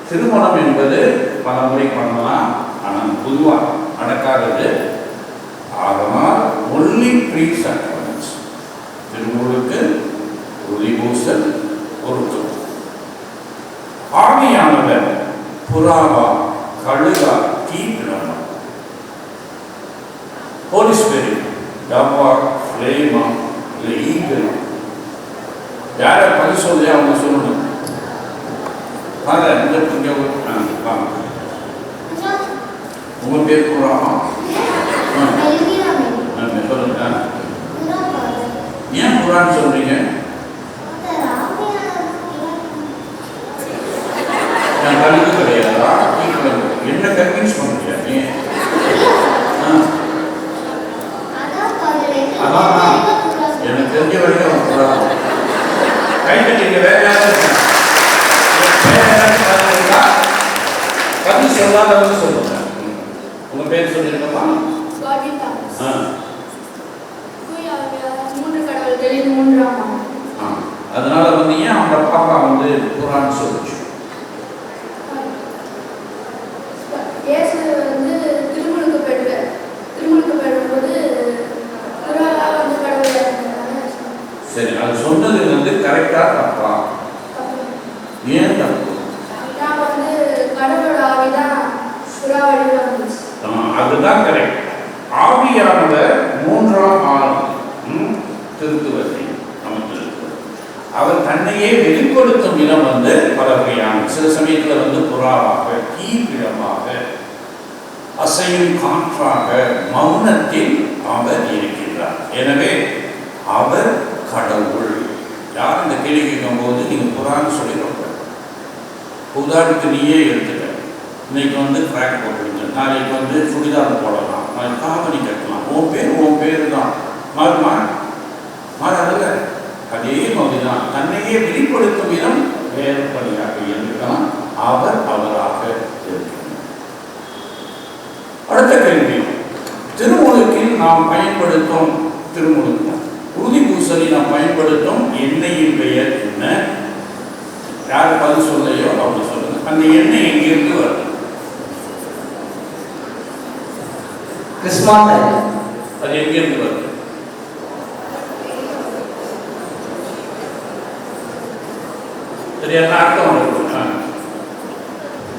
திருமணம் என்பது பல முறை பண்ணலாம். ஆனால் பொதுவாக நடக்காதது. அதனால் ஒன்லி ப்ரீ சாக்ரமெண்ட்ஸ், திருமுழுக்கு, உறுதிபூசல், ஒருத்தம். ஆவியானவர் புறாவா, கழுகா, தீப்பிழமா, ஹோலி ஸ்பிரிட் டப்பா, ஃப்ளேமா, இல்லை ஈகிள், யாரை பதில் சொல்லியா அவங்க சொல்லணும். அதை இந்த உங்கள் பேர் குரானா? சொல்லுங்க. ஏன் குரான் சொல்றீங்க? கல்வி கிடையாதா? என்ன கன்வின்ஸ் பண்ணுறியா நீ? அதான் எனக்கு தெரிஞ்ச வரைக்கும் குரான் கைட்டு நீங்கள் வேற யாராவது பதில் சொல்லாதவங்க சொல்லுங்க. உங்க பேர் சொல்லிருக்கமா? அதனால வந்து ஏன் அவங்க பாப்பா வந்து குரான் சொல்லுச்சு? சரி, அது சொன்னது வந்து கரெக்டா தப்பா? ஏன் தப்பு? அதுதான் கரெக்ட். ஆவியானவர் மூன்றாம் ஆள் திருத்துவத்தை அவர் தன்னையே வெளிப்படுத்தும் விதம் வந்து பல வகையான, சில சமயத்தில் வந்து புறாவாக, தீவிரமாக, அசையும் காற்றாக, மௌனத்தில் அவர் இருக்கின்றார். எனவே அவர் கடவுள். யார் இந்த கேள்வி கேட்கும் போது நீங்கள் புறான்னு சொல்லிடுவாங்க. உதாரணத்துக்கு நீயே எடுத்துக்க, இன்னைக்கு வந்து ட்ராக் போட்டுருங்க, நாளைக்கு வந்து சுடிதார் போடலாம், நாளைக்கு காவணி கட்டலாம், உன் பேர் தான் மாறுமா? மாறாதுல. அதே மாதிரி தான் தன்னையே வெளிப்படுத்தும் விதம் வேறுபடியாக இருக்கலாம். அவர் அவராக இருக்கிறார். அடுத்த கேள்வி, திருமுழுக்கில் நாம் பயன்படுத்தும் திருமுழுக்கும் உறுதி பூசலி நாம் பயன்படுத்தும் எண்ணெயின் பெயர் என்ன? யார் பதில் சொல்லையோ அவங்க சொல்லுங்க. அந்த எண்ணெய் எங்கிருந்து வருது? கிறிஸ்துவான அது எங்கிருந்து வருது? சரியான அர்த்தம் இருக்கு.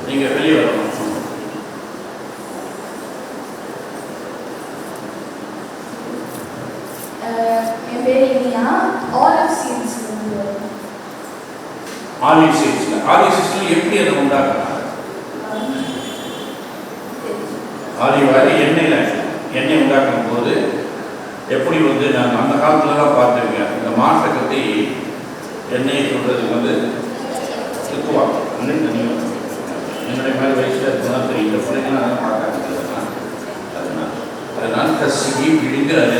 நீங்க வெளியே வரணும். என் பேர் இனியா. Olive seeds. ஆலிவ் சீட்ஸ்ல எப்படி அதை உண்டாக்குறாங்க? ஆலிவ் ஆயில் எண்ணெய் உண்டாக்கும் போது எப்படி வந்து நான் அந்த காலத்துலலாம் பார்த்துருக்கேன். இந்த மாட்டை கட்டி எண்ணெயை சொல்றதுக்கு வந்து இருக்குவாங்க. என்னுடைய மேலே வயசில் இருக்குன்னா தெரியும். இந்த பிள்ளைங்களாம் பார்க்காதுன்னா அதனால கசிகி விழுந்து அதை.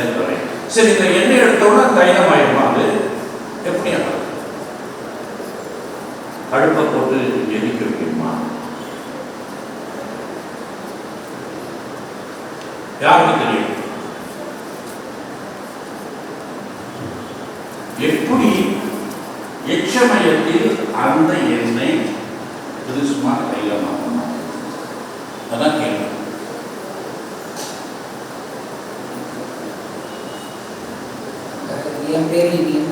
சரி, இந்த எண்ணெய் எடுத்தோன்னா தைலம் ஆயிடுமா? அது எப்படி ஆகும்? அடுப்பை போட்டு எரிக்க வைக்கணுமா? யாருக்கு தெரியும்? எப்படி எச்சமயத்தில் அந்த எண்ணெய் கிறிஸ்துமா தைலமாகும்? அதான் கேள்வி. என் பேர் இனியா.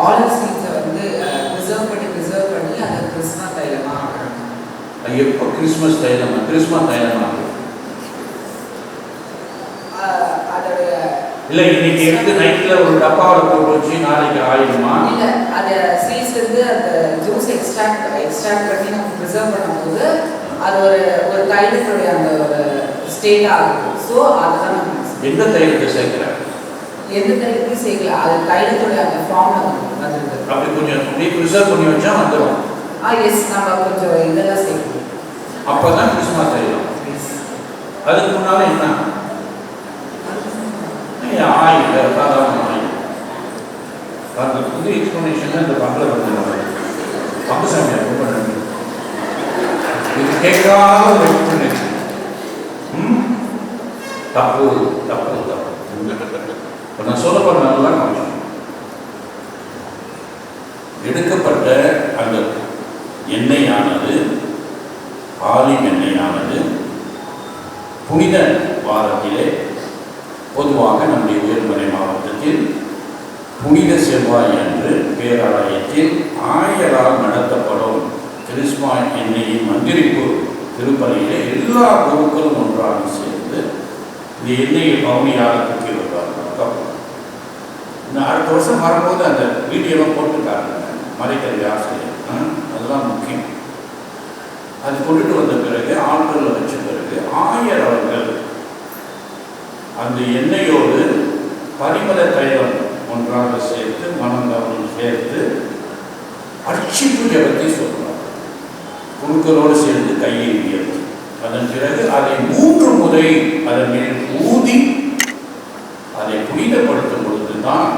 ஆலிவ் சீட்ஸை வந்து ப்ரிசர்வ் பண்ணி அதை கிறிஸ்துமா தைலமாக ஆக்குறாங்க. எப்போ கிறிஸ்மஸ் தைலமா? கிறிஸ்துமா தைலமாக அதோடைய இல்லை, இன்னைக்கு எடுத்து நைட்டில் ஒரு டப்பாவில் போட்டு வச்சு நாளைக்கு ஆயிடுமா? இல்லை, அதை சீட்ஸ்லேருந்து அந்த ஜூஸ் எக்ஸ்ட்ராக்ட் பண்ணி நம்ம ப்ரிசர்வ் பண்ணும்போது அது ஒரு தைலத்துடைய அந்த ஒரு ஸ்டேட் ஆகும். ஸோ அதுதான் நம்ம எந்த தைலத்தை சேர்க்கிறாங்க? எந்த தைலத்தையும் சேர்க்கல, அது தைலத்துடைய அந்த ஃபார்ம்ல வந்துருக்கு. அப்படி கொஞ்சம் அப்படியே ப்ரிசர்வ் பண்ணி வச்சா வந்துடும். எஸ், நம்ம கொஞ்சம் இதெல்லாம் சேர்க்கணும். அப்போ தான் கிறிஸ்துமஸ் தைலம். அதுக்கு முன்னால என்ன? ஆயில், சாதாரண ஆயில். அந்த புது எக்ஸ்பிளனேஷன் இந்த பங்கில் வந்து பங்கு சாமியார் ரொம்ப நன்றி. இது கேட்காத ஒரு எக்ஸ்பிளனேஷன். தப்பு. இப்போ நான் சொல்ல போகிற நல்லா காமிச்சேன். எடுக்கப்பட்ட அந்த எண்ணெயானது, ஆலிவ் எண்ணெயானது புனித வாரத்திலே பொதுவாக நம்முடைய உயர்மறை மாவட்டத்தில் புனித செவ்வாய் அன்று பேராலயத்தில் ஆயரால் நடத்தப்படும் கிறிஸ்துவ எண்ணெயின் மந்திரிப்பு திருப்பலியிலே எல்லா குருக்களும் ஒன்றாக சேர்ந்து இந்த எண்ணெயை பவுனியாக தூக்கி வருவார்கள். இந்த அடுத்த வருஷம் வரும்போது அந்த வீடியோவை போட்டுக்காங்க மறைக்கல்வி ஆசிரியர். அதுதான் முக்கியம். அது கொண்டுட்டு வந்த பிறகு ஆற்றலில் வச்ச பிறகு ஆயர் அவர்கள் அந்த எண்ணெயோடு பரிமள தைலம் ஒன்றாக சேர்த்து மணந்தவனும் சேர்த்து அர்ச்சிப்பு ஜபத்தை சொல்றார். குழுக்களோடு சேர்ந்து கையை உயர்த்தி அதன் பிறகு அதை 3 முறை அதன் மேல் ஊதி அதை புனிதப்படுத்தும் பொழுதுதான்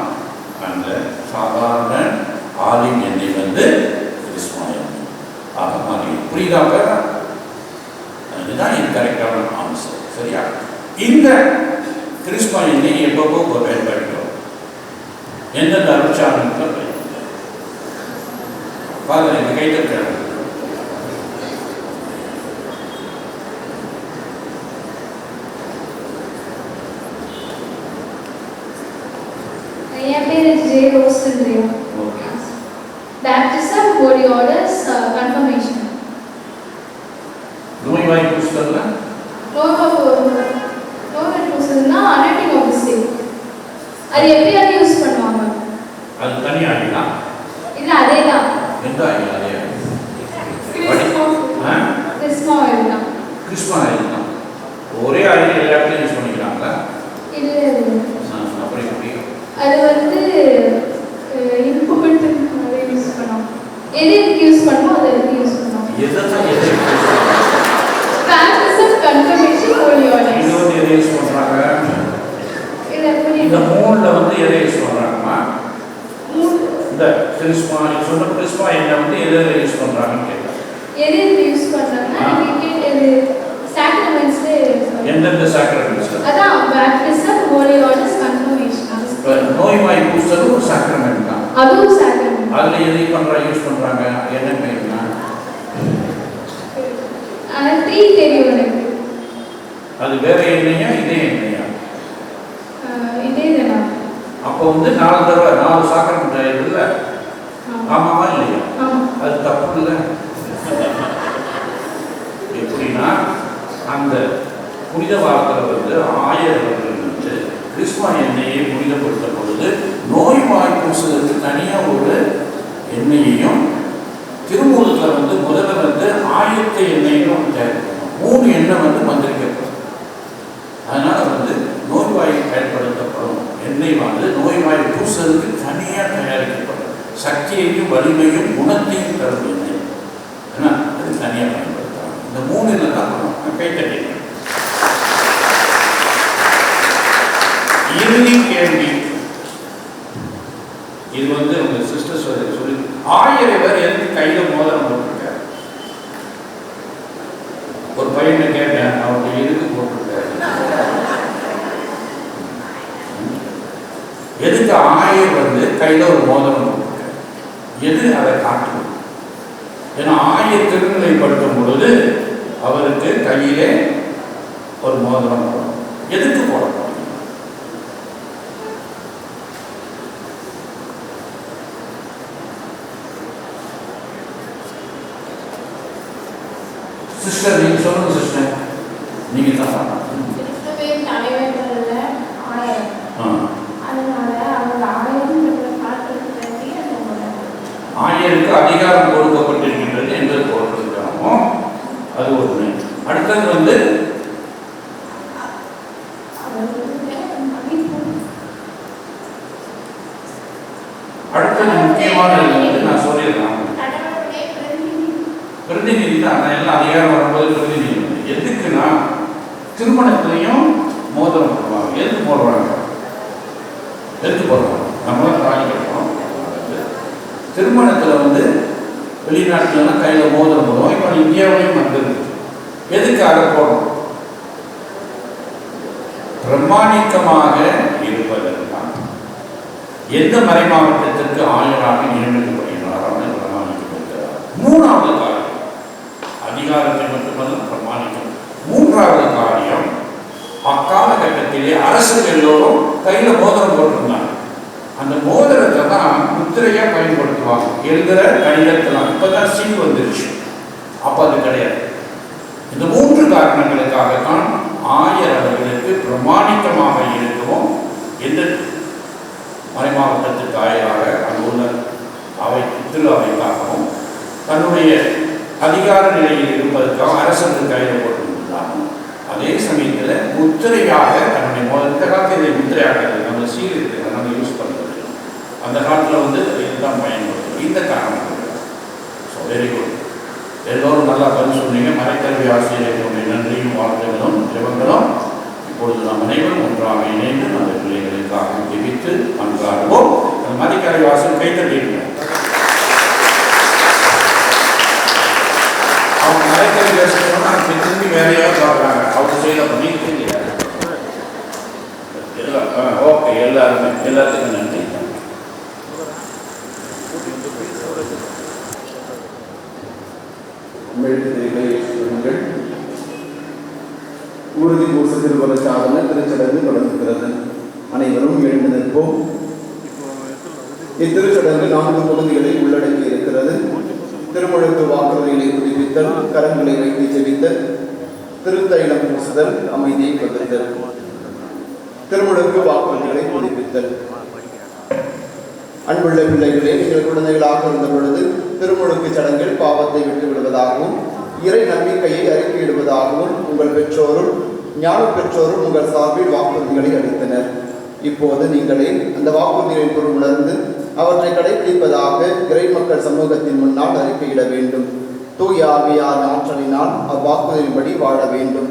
அந்த சாதாரண ஆலிவ் எண்ணெய் வந்து கிறிஸ்துவ எண்ணெய் ஆக மாறி. புரியுதாங்க? அதுதான் என் கரெக்டான ஆன்சர். சரியா? இந்த கிறிஸ்துவ எண்ணெய் எப்பப்போ பயன்படுத்தும், எந்தெந்த அருட்சாதனத்தில் பயன்படுத்தும்? பாருங்க, இந்த கைத்தட்ட என் பேர் J Rosandriya. Baptism, holy orders, confirmation. நோய்வாய் புஸ்தகம்ல நோய் புஸ்தகம்னா anointing of the sick. அது எப்படி அது யூஸ் பண்ணுவாங்க? அது தனியாகினா இல்ல அதேதான். எந்த ஆகினா அதே கிறிஸ்துவ ஆயில் தான். கிறிஸ்துவ ஆயில் தான். ஒரே ஆயில் எல்லா இடத்துலையும் யூஸ் பண்ணிக்கிறாங்களா? இல்ல அப்படி முடியும். அது வந்து இம்பார்ட்டன்ட் யூஸ் பண்ணோம். எதுக்கு யூஸ் பண்ணோம் அதை யூஸ் பண்ணோம். எதுதான் Baptism, confirmation, holy orders. இது வந்து எதை யூஸ் பண்றாங்க? இல்ல இந்த புரியல. மூணுல வந்து எதை யூஸ் பண்றாங்கம்மா? இந்த கிறிஸ்துவ சொன்ன கிறிஸ்துவ என்ன வந்து எதை யூஸ் பண்றாங்கன்னு கேட்குறேன். எதுக்கு யூஸ் பண்றாங்கன்னா நீங்க கேட்டது சாக்ரமெண்ட்ஸ்ல எந்தெந்த சாக்ரமெண்ட்ஸ்? அதான் baptism, holy orders, confirmation. நோய்வாய் பூசல் ஒரு சாக்ரமெண்ட் தான். அதுவும் சாக்ரமெண்ட். அதுல எதை யூஸ் பண்றாங்க? என்ன பேருனா? ஆனா 3 தெரியும் எனக்கு. அது வேற எண்ணெயா இதே எண்ணெயா? இதே தானா? அப்போ வந்து 4 தடவை 4 சாக்ரமெண்ட் ஆயிடுது இல்ல? ஆமாவா இல்லையா? அது தப்பு இல்லை. எப்படின்னா அந்த புனித வாரத்தில் வந்து ஆயர்கள் வந்து கிறிஸ்துவ எண்ணெயை புனிதப்படுத்தும் பொழுது நோய்வாய் பூசுவதற்கு தனியாக ஒரு எண்ணெயையும் திருமூலத்தில் வந்து முதல்ல வந்து ஆயத்த எண்ணெயும் தேவைப்படும். 3 எண்ணெய் வந்து மந்திரிக்கப்படும். அதனால வந்து நோய்வாய் பயன்படுத்தப்படும் எண்ணெய் வந்து நோய்வாய் பூசுவதற்கு தனியாக தயாரிக்கப்படும். சக்தியையும் வலிமையும் குணத்தையும் தரும் எண்ணெய். ஏன்னா அது தனியாக பயன்படுத்தலாம். இந்த 3 தான் பண்ணுவோம். கைத்தட்டி இறுதி கேள்வி. இது வந்து உங்க சிஸ்டர் சொல்லி ஆயர் இவர் எதுக்கு கையில மோதிரம் போட்டிருக்காரு? ஒரு பையனை கேட்டேன், அவங்க எதுக்கு போட்டிருக்காரு? எதுக்கு ஆயர் வந்து கையில ஒரு மோதிரம் போட்டிருக்காரு? எது அதை காட்டும்? ஏன்னா ஆயர் திருநிலைப்படுத்தும் பொழுது அவருக்கு கையிலே ஒரு மோதிரம் போடணும். எதுக்கு போடணும்? சிஸ்டர் நீங்க சொல்லுங்க சிஸ்டர். நீங்க தான் கிறிஸ்துவே தலைவர்கள்ல ஆயர். அதனால அவங்க ஆயர்ன்றத பார்க்கறதுக்கு ஆயருக்கு அதிகாரம் கொடுக்கப்பட்டிருக்கின்றது என்பது போட்டிருக்கிறோமோ அது ஒன்று. அடுத்தது வந்து அடுத்தது முக்கியமானது வந்து நான் சொல்லிடுறேன். பிரதிநிதி தான். நான் எல்லாம் அதிகாரம் வரும்போது பிரதிநிதி எதுக்குன்னா திருமணத்திலையும் மோதிரம் போடுவாங்க. எதுக்கு போடுறாங்க? எதுக்கு போடுறாங்க? நம்மளாம் தாலி கட்டுறோம். திருமணத்தில் வந்து வெளிநாட்டுலலாம் கையில் மோதிரம் போடுவோம். இப்போ இந்தியாவிலையும் வந்தது. எதுக்கு அதை போடுறோம்? பிரமாணிக்கமாக இருப்பதற்கான எந்த மறை மாவட்டத்திற்கு ஆயராக நியமிக்கப்படுகிறார் அப்படின்னு பிரமாணிக்கப்படுகிறார். 3வது காரியம் அதிகாரத்தை மட்டுமல்ல பிரமாணிக்கம். 3வது காரியம் அக்காலகட்டத்திலே அரசர்கள் எல்லோரும் கையில மோதிரம் போட்டிருந்தாங்க. அந்த மோதிரத்தை தான் முத்திரையா பயன்படுத்துவாங்க. எழுதுற கணிதத்தெல்லாம் இப்பதான் சீல் வந்துருச்சு. அப்ப அது கிடையாது. இந்த 3 காரணங்களுக்காகத்தான் ஆயர் அவர்களுக்கு பிரமாணிக்கமாக இருக்கவும் எந்த மறைமாவட்டத்துக்கு ஆயராக அங்கு உள்ள அவை திரு அவைக்காகவும் தன்னுடைய அதிகார நிலையில் இருப்பதற்காக அரசு கையில் போட்டுருந்தார். அதே சமயத்தில் முத்திரையாக தன்னுடைய இந்த காலத்தில் முத்திரையாக நம்ம சீல் இருக்கிற நம்ம யூஸ் பண்ணுறது அந்த காலத்தில் வந்து இதுதான் பயன்படுத்தும். இந்த காரணம் ஸோ வெரி குட். எல்லோரும் நல்லா பதில் சொன்னீங்க. மறைக்கல்வி ஆசிரியர்களுடைய நன்றியும் வாழ்த்துகளும் ஜெபங்களும். இப்பொழுது நாம் அனைவரும் ஒன்றாக இணைந்து அந்த பிள்ளைகளுக்காக ஜெபித்து அன்றாடுவோம். மறைக்கல்வி ஆசிரியர் கைத்தட்டிருக்கிறோம். அவங்க மறைக்கல்வி ஆசிரியர் திரும்பி வேலையாக பார்க்குறாங்க. அவங்க செய்த பண்ணி ஓகே. எல்லாருமே எல்லாத்துக்கும் நன்றி. உறுதி பூச திருவள்ள சாதன திருச்சடங்கு தொடங்குகிறது. அனைவரும் எழுந்து நிற்போம். இத்திருச்சடங்கு 4 பகுதிகளை உள்ளடக்கி இருக்கிறது. திருமுழுக்கு வாக்குறுதிகளை புதுப்பித்தல், கரங்களை வைத்து ஜெபித்தல், திருத்தைலம் பூசுதல், அமைதியை பகிர்தல். திருமுழுக்கு வாக்குறுதிகளை புதுப்பித்தல். அன்புள்ள பிள்ளைகளே, நீங்கள் குழந்தைகளாக இருந்த பொழுது திருமுழுக்கு சடங்கில் பாவத்தை விட்டு விடுவதாகவும் இறை நம்பிக்கையை அறிக்கையிடுவதாகவும் உங்கள் பெற்றோரும் ஞான பெற்றோரும் உங்கள் சார்பில் வாக்குறுதிகளை அளித்தனர். இப்போது நீங்களே அந்த வாக்குறுதிகளின் பொருள் உணர்ந்து அவற்றை கடைபிடிப்பதாக இறை மக்கள் சமூகத்தின் முன்னால் அறிக்கையிட வேண்டும். தூய ஆவியார் ஆற்றலினால் அவ்வாக்குறுதியின்படி வாழ வேண்டும்.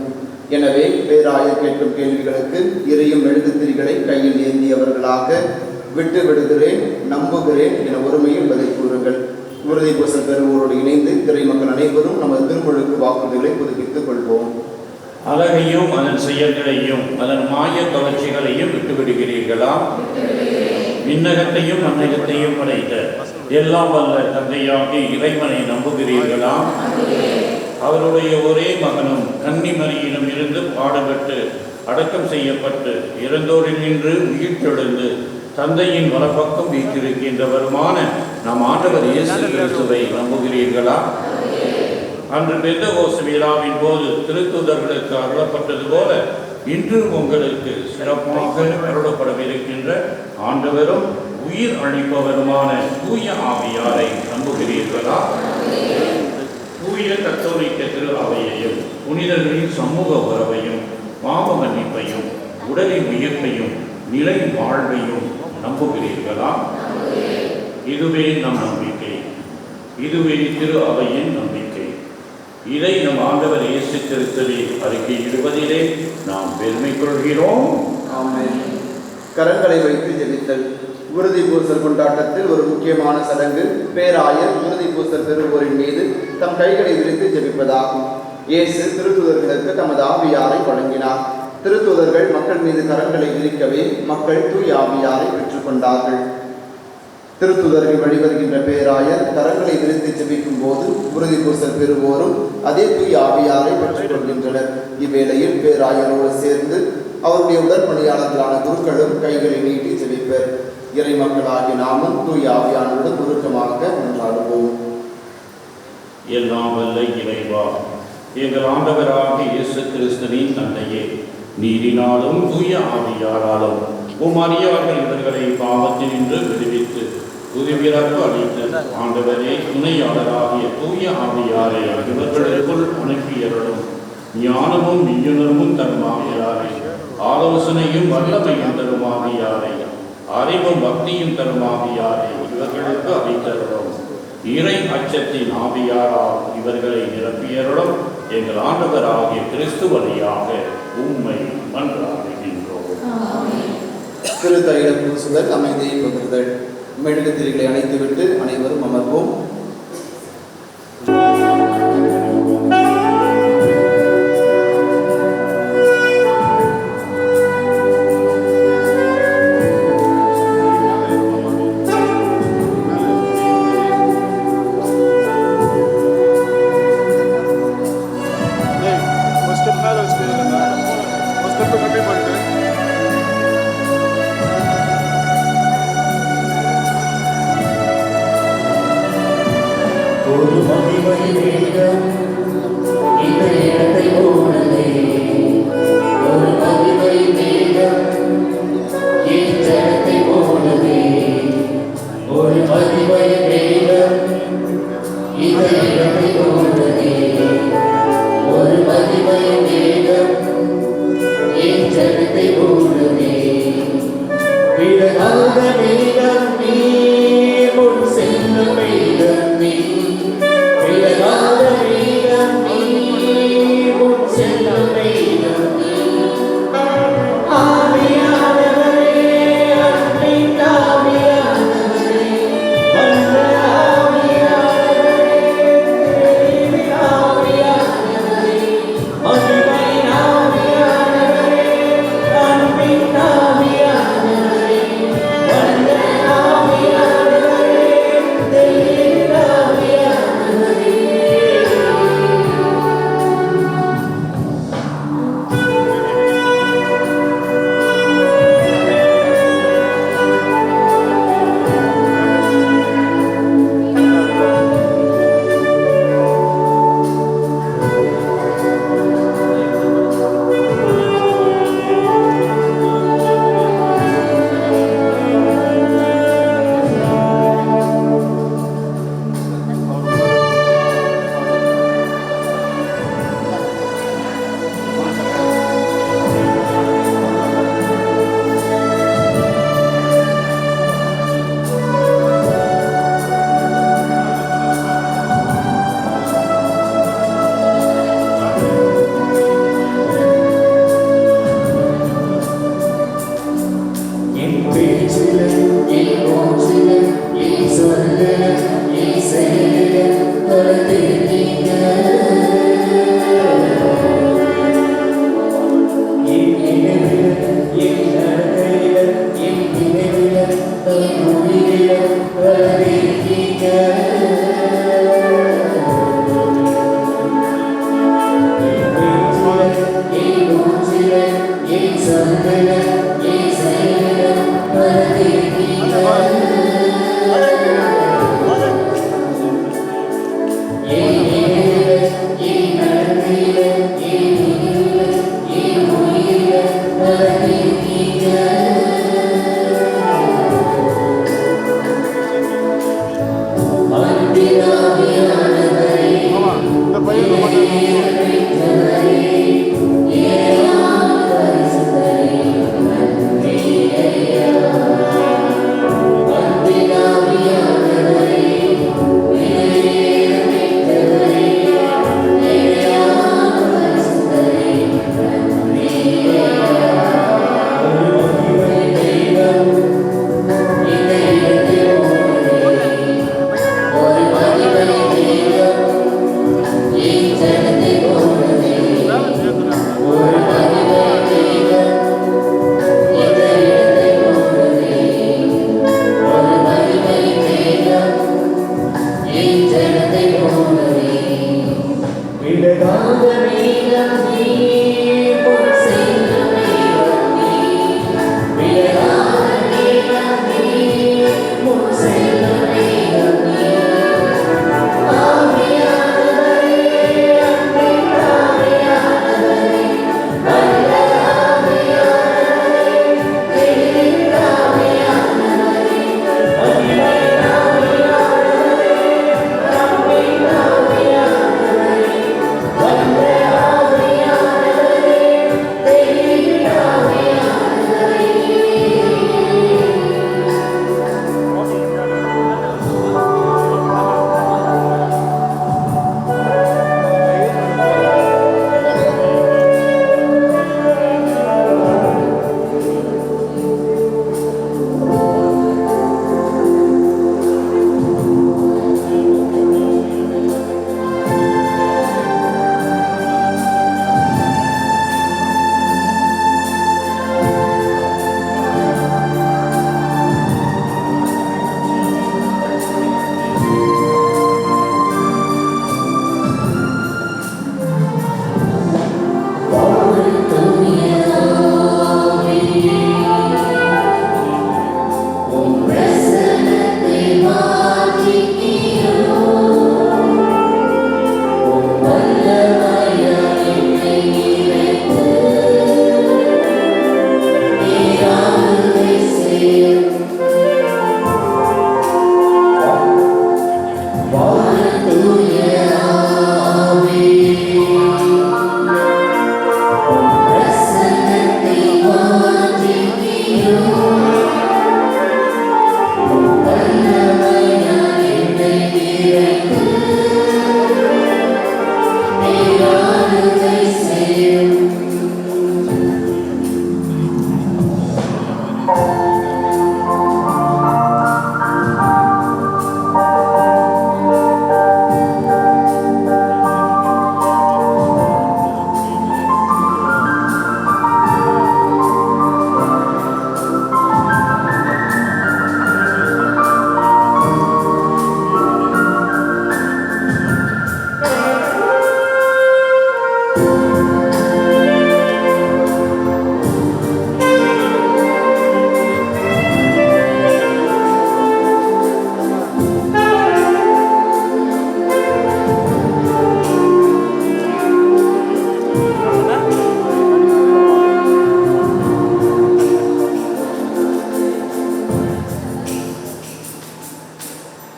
எனவே பேராயர் கேட்கும் கேள்விகளுக்கு இறையும் எழுதுத்திரிகளை கையில் ஏந்தியவர்களாக விட்டு விடுகிறேன், நம்புகிறேன் என ஒருமையில் பதில் கூறுங்கள். உறுதி பூசல் பெறுவோரோடு இணைந்து திரை மக்கள் அனைவரும் நமது திருமுழுக்கு வாக்குறுதிகளை புதுப்பித்துக் கொள்வோம். அழகையும் அதன் செயல்களையும் அதன் மாய கவர்ச்சிகளையும் விட்டுவிடுகிறீர்களா? விண்ணகத்தையும் மண்ணகத்தையும் படைத்த எல்லாம் வல்ல தந்தையாகி இறைவனை நம்புகிறீர்களா? அவருடைய ஒரே மகனும் கன்னிமரியிடம் இருந்து பாடுபட்டு அடக்கம் செய்யப்பட்டு இறந்தோரில் நின்று உயிர் தெழுந்து தந்தையின் வலப்பக்கம் வீற்றிருக்கின்றவருமான நம் ஆண்டவர் இயேசு கிறிஸ்துவை நம்புகிறீர்களா? அன்று பெந்தகோஸ்து விழாவின் போது திருத்தூதர்களுக்கு அருளப்பட்டது போல இன்று உங்களுக்கு சிறப்பாக அருளப்படவிருக்கின்ற ஆண்டவரும் உயிர் அளிப்பவருமான தூய ஆவியாரை நம்புகிறீர்களா? தூய கத்தோலிக்க திரு அவையையும் புனிதர்களின் சமூக உறவையும் பாவ மன்னிப்பையும் உடலின் உயிர்ப்பையும் நிலை வாழ்வையும் நம்புகிறீர்களா? இதுவே நம் நம்பிக்கை. இதுவே திரு அவையின் நம்பிக்கை. இதை நம் ஆண்டவர் இயேசு கிறிஸ்துவில் அறிக்கையிடுவதிலே நாம் பெருமை கொள்கிறோம். கரங்களை வைத்து ஜெபித்தல். உறுதி பூசல் கொண்டாட்டத்தில் ஒரு முக்கியமான சடங்கு பேராயர் உறுதி பூசல் பெறுவோரின் மீது தம் கைகளை விரித்து ஜெபிப்பதாகும். இயேசு திருத்தூதர்களுக்கு தமது ஆவியாரை வழங்கினார். திருத்தூதர்கள் மக்கள் மீது கரங்களை விரிக்கவே மக்கள் தூய ஆவியாரை பெற்றுக்கொண்டார்கள். திருத்தூதர்கள் வழிவருகின்ற பேராயர் கரங்களை விரித்து ஜெபிக்கும் போது உறுதி பூசல் பெறுவோரும் அதே தூய ஆவியாரை பெற்றுக் கொள்கின்றனர். இவ்வேளையில் பேராயரோடு சேர்ந்து அவருடைய உடற்பணியாளர்களான குருக்களும் கைகளை நீட்டி ஜெபிப்பர். இறை மக்களாகிய நாமும் தூய ஆவியானோடு உருக்கமாக கொண்டாடுவோம். எல்லாம் வல்ல இறைவா, எங்கள் ஆண்டவராகிய இயேசு கிறிஸ்துவின் தந்தையே, நீரினாலும் தூய ஆவியாராலும் உமறியவர்கள் இவர்களை பாவத்தினின்று விடுவித்து புதுவிறப்பு அளித்த ஆண்டவரே, துணையாளராகிய தூய ஆவியாரை இவர்களுக்குள் அனுப்பியருளும். ஞானமும் விஞ்ஞானமும் தரும் ஆவியாரை, ஆலோசனையும் வல்லமையும் தரும் ஆவியாரை, அறிவும் பக்தியும் தரும் ஆவியாரை இவர்களுக்கு அளித்தருளும். இறை அச்சத்தின் ஆவியாரால் இவர்களை நிரப்பியருளும். எங்கள் ஆண்டவராகிய கிறிஸ்து வழியாக உம்மை மன்றாடுகின்றோம். திருத்தைலம் பூசுதல், அமைதியை பகிர்தல். மெழுகுத்திரிகளை அணைத்துவிட்டு அனைவரும் அமர்வோம். ஒரு மகிமை வேகம் இந்த இடத்தை ஓடுதே, ஒரு மகிமை வேகம் இந்த இடத்தை ஓடுதே, ஒரு மகிமை வேகம் இதயத்தை ஓடுதே ஒரு மகிமையின் வேகம் என் ஜனத்தை ஓடுதே விலகாத வேகம் நீ முன் செல்லும் வேகம் நீ விலகாத வேகம் நீ முன் செல்லும் வேகம் நீ ஆவியானவரே அன்பின் ஆவியானவரே வல்ல ஆவியானவரே ஆவியானவரே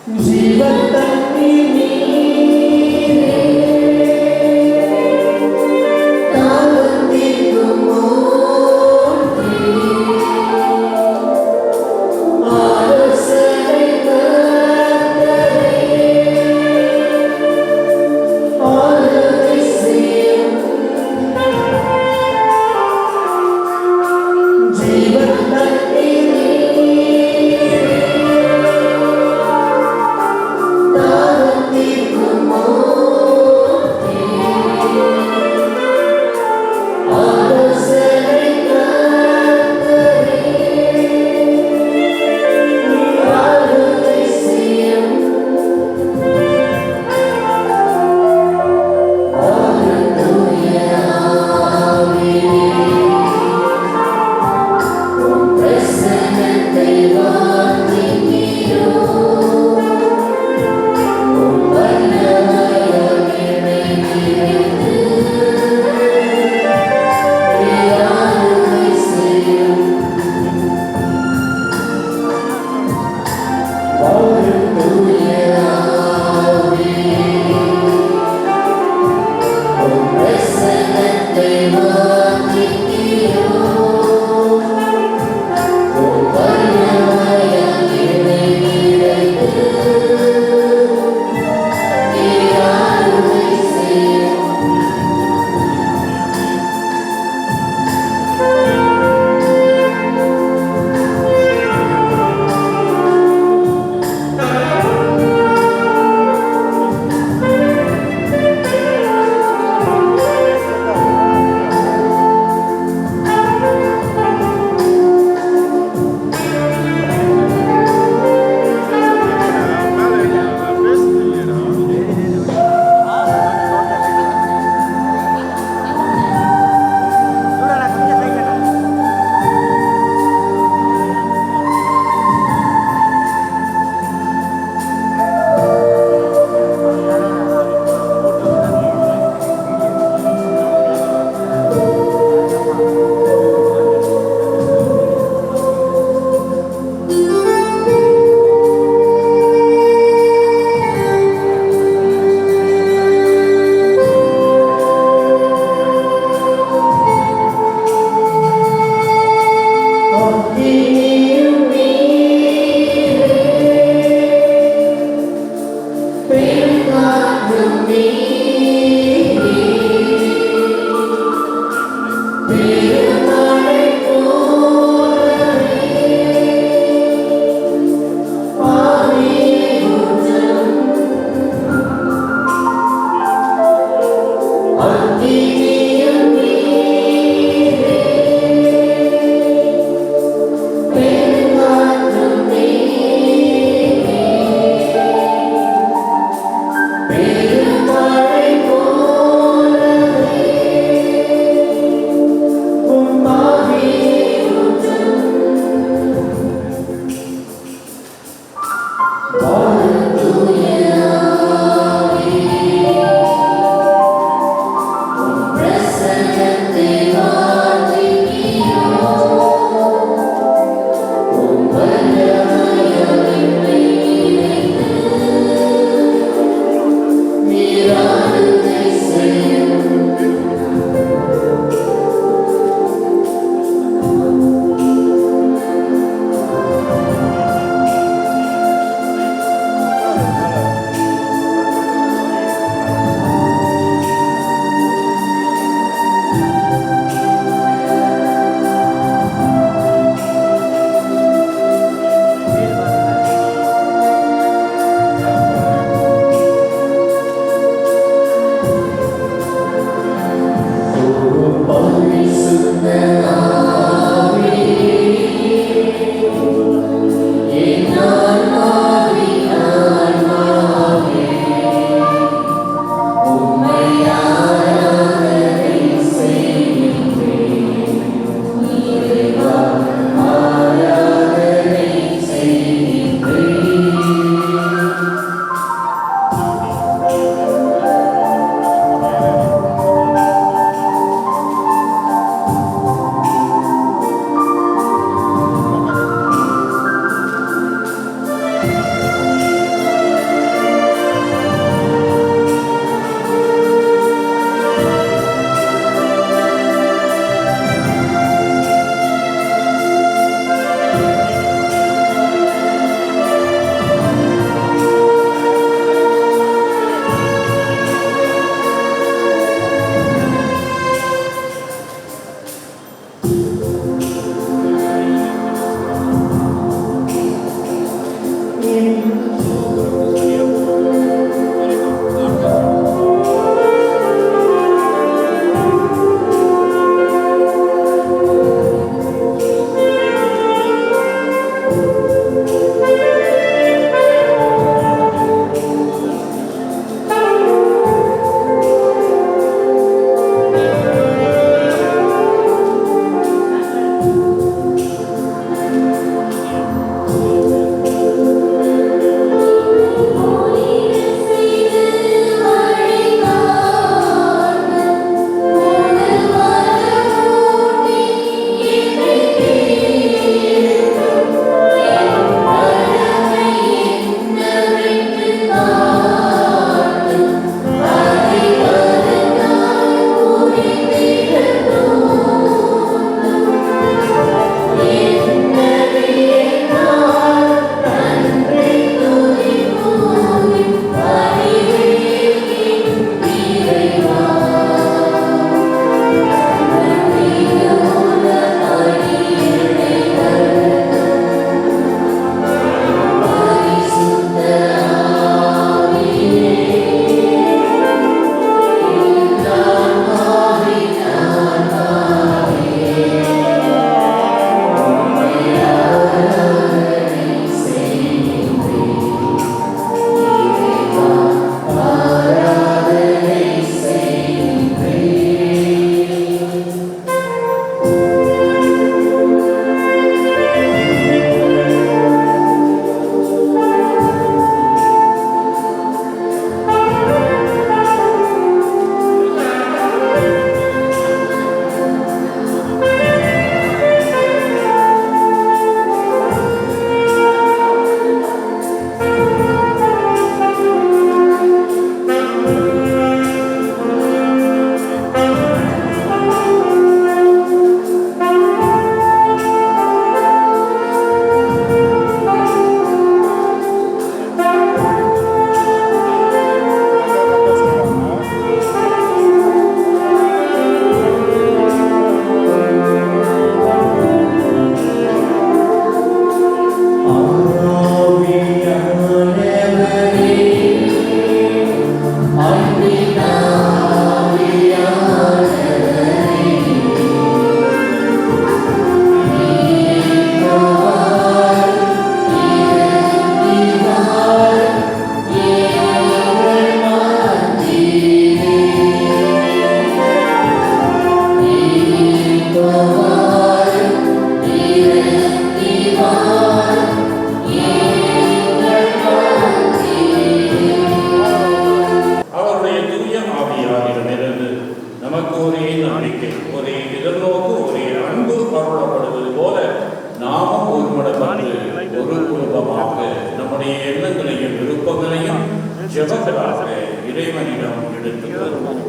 ஜீவன் தண்ணீர் நீரே, தாகத்திற்கும் ஊற்றே, ஆலோசனை கர்த்தரே, ஆளுகை செய்யும் ஜீவன் தண்ணீர் நீரே, தாகத்திற்கும் ஊற்றே, ஆலோசனை கர்த்தரே, ஆளுகை செய்யும் தூய ஆவியே, உம் பிரசன்னத்தை வாஞ்சிக்கிறோம். உம் வல்லமையால் என்னை நிறைத்து, ஆளுகை செய்யும். வாழும் தூய ஆவியே, உம் பிரசன்னத்தை வாஞ்சிக்கிறோம். உம் வல்லமையால் என்னை நிறைத்து, ஆளுகை செய்யும். அக்கினியும் நீரே, பெருங்காற்றும் நீரே, பெருமழை போலவே, ஆவியே ஊற்றும். அக்கினியும் நீரே, பெருங்காற்றும் நீரே, பெருமழை போலவே, உம் ஆவியே ஊற்றும். வாழும் தூய ஆவியே, உம் பிரசன்னத்தை வாஞ்சிக்கிறோம். உம் வல்லமையால் என்னை நிறைத்து, ஆளுகை செய்யும். ஜெபங்களாக இறைவனிடம் எடுத்துக் கொள்வோம்.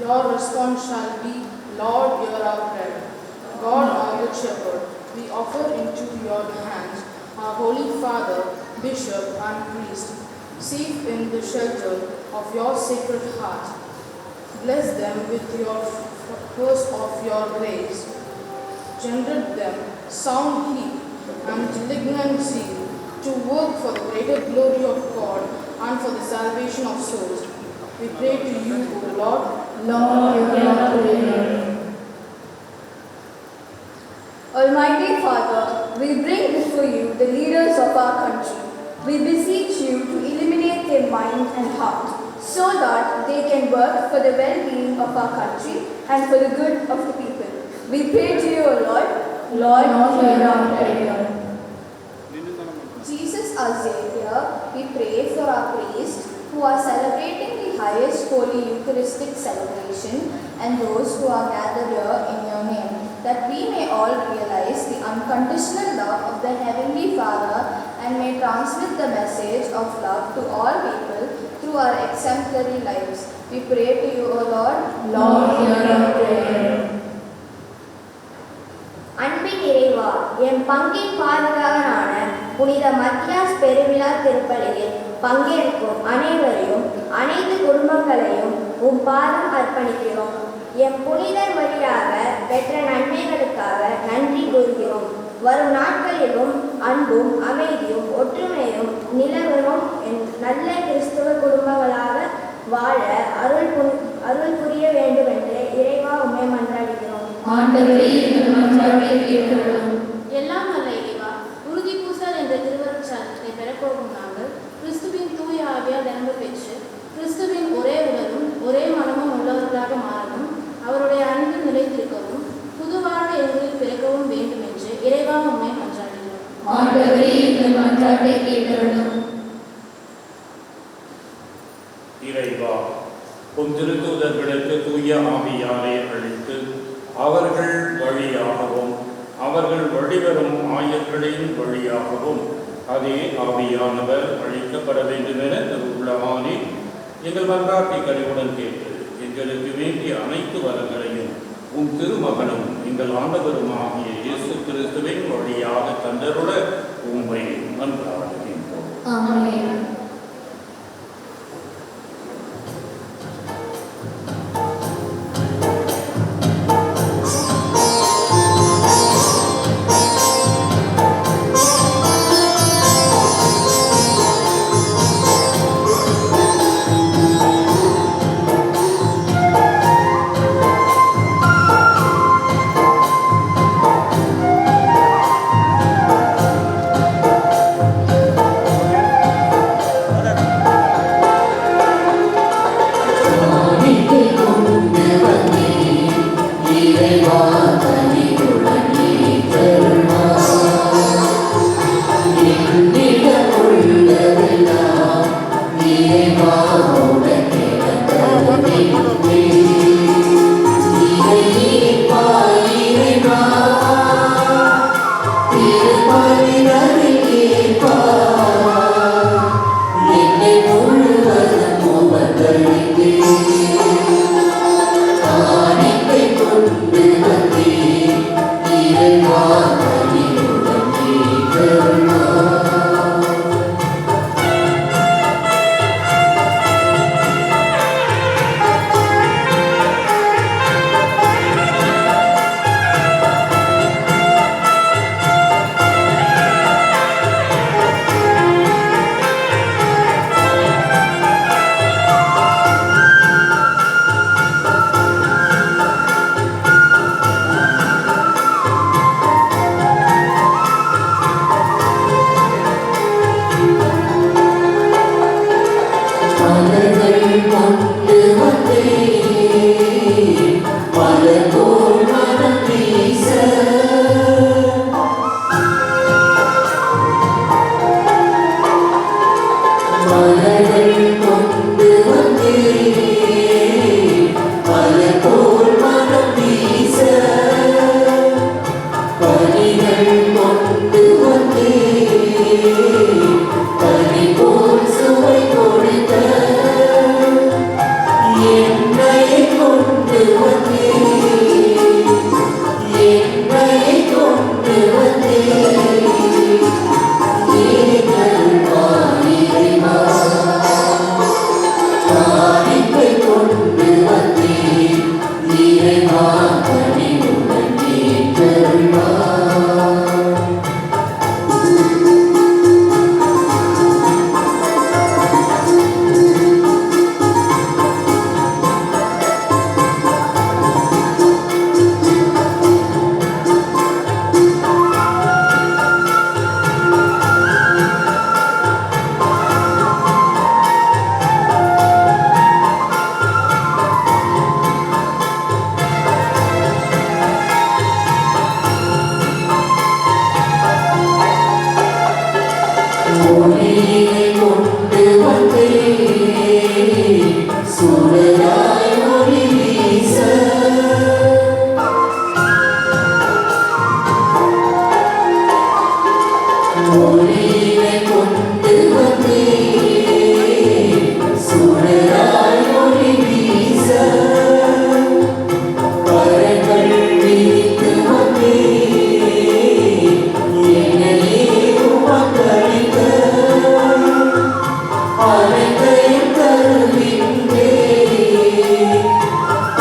Your response shall be, Lord, hear our prayer. God, our good shepherd, we offer into your hands our Holy Father, Bishop and Priest, safe in the shelter of your sacred heart. Bless them with your purse of your grace. Generate them sound heat and malignant zeal to work for the greater glory of God and for the salvation of souls. We pray to you, O Lord. Lord, hear our prayer. Almighty Father, we bring before you the leaders of our country. We beseech you to illuminate their mind and heart, so that they can work for the well-being of our country and for the good of the people. We pray to you, O Lord. Lord, hear our prayer. Jesus, our Savior, we pray for our priests who are celebrating the highest holy Eucharistic celebration and those who are gathered here in your name, that we may all realize the unconditional love of the Heavenly Father and may transmit the message of love to all people through our exemplary lives. We pray to you, O Lord. Lord, hear our prayer. அன்பின் இறைவா, என் பங்கின் பாதுகாவலான புனித மத்தியாஸ் பெருவிழா திருப்பலியில் பங்கேற்கும் அனைவரையும் அனைத்து குடும்பங்களையும் உம் பாதம் அர்ப்பணிக்கிறோம். எம் புனிதர் வழியாக பெற்ற நன்மைகளுக்காக நன்றி கூறுகிறோம். வரும் நாட்களிலும் அன்பும் அமைதியும் ஒற்றுமையும் நிலவரும் நல்ல கிறிஸ்துவ குடும்பங்களாக வாழ அருள் புரிய வேண்டும் என்று இறைவா உம்மை மன்றாடுகிறோம். எல்லாம் நல்ல இறைவா, உறுதி பூசல் என்ற திருவருட்சாதனத்தை பெறப்போகும் நாங்கள் கிறிஸ்துவின் தூய ஆவியால் நிரம்ப பெற்று கிறிஸ்துவின் ஒரே உடலும் ஒரே மனமும் உள்ளவர்களாக மாறவும் அவருடைய அன்பில் நிலைத்திருக்கவும் புதுவாழ்வு எங்களில் பிறக்கவும் வேண்டும் என்று இறைவா உம்மை மன்றாடுகிறோம். இறைவா, உம் திருத்தூதர்களுக்கு தூய ஆவியாரை அளித்து அவர்கள் வழியாகவும் அவர்கள் வழிவரும் ஆயர்களின் வழியாகவும் அதே ஆவியானவர் அளிக்கப்பட வேண்டும் என உள்ளவானே எங்கள் மன்றாட்டை கனிவுடன் கேட்டு எங்களுக்கு வேண்டிய அனைத்து வரங்களையும் உம் திருமகனும் எங்கள் ஆண்டவருமாகிய இயேசு கிறிஸ்துவின் வழியாக தந்தருட உம்மை மன்றாடுகின்றோம். ஆமென்.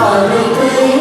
அனைத்தையும்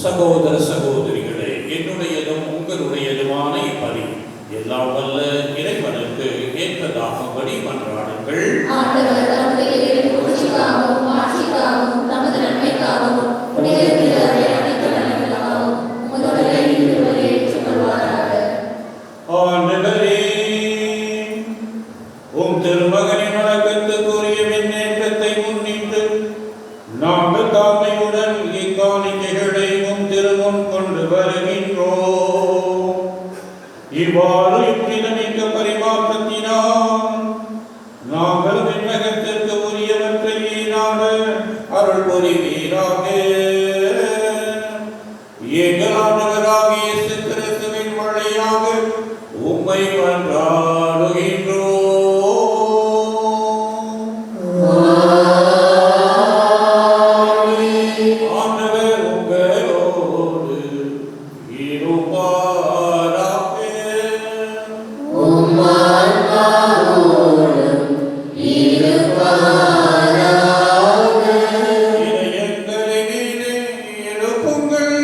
சகோதர சகோதரிகளே, என்னுடையதும் உங்களுடையதுமான இப்பலி எல்லாம் வல்ல இறைவனுக்கு ஏற்றதாகும்படி மன்றாடுங்கள். ஆண்டவர் தம்முடைய புகழ்ச்சிக்காகவும் மாட்சிக்காகவும் தமது நன்மைக்காகவும் புனிதத்திலே அனைத்து நன்மைகளுக்காகவும் உங்களுடைய திருவருளை ஏற்றுக்கொள்வாராக. ஆண்டவரே, உம் திருமகனின் வணக்கத்துக்குரிய விண்ணேற்றத்தை முன்னிட்டு நாங்கள் தாழ்மையுடன் இக்காணிக்கைகளை உம் திருமுன் கொண்டு வருகின்றோம். இவ்வாறு இப்பிதமிக்க பரிமாற்றத்தினால் நாங்கள் விண்ணகத்திற்கு உரியவற்றை நாட அருள் புரிவீராக. எங்கள் ஆண்டவராகிய இயேசு கிறிஸ்துவின் வழியாக உம்மை மன்றாடுகின்றோம். ஆண்டவர் உங்களோடு இருப்பாராக. இதயங்களை மீது எழுப்புங்கள்.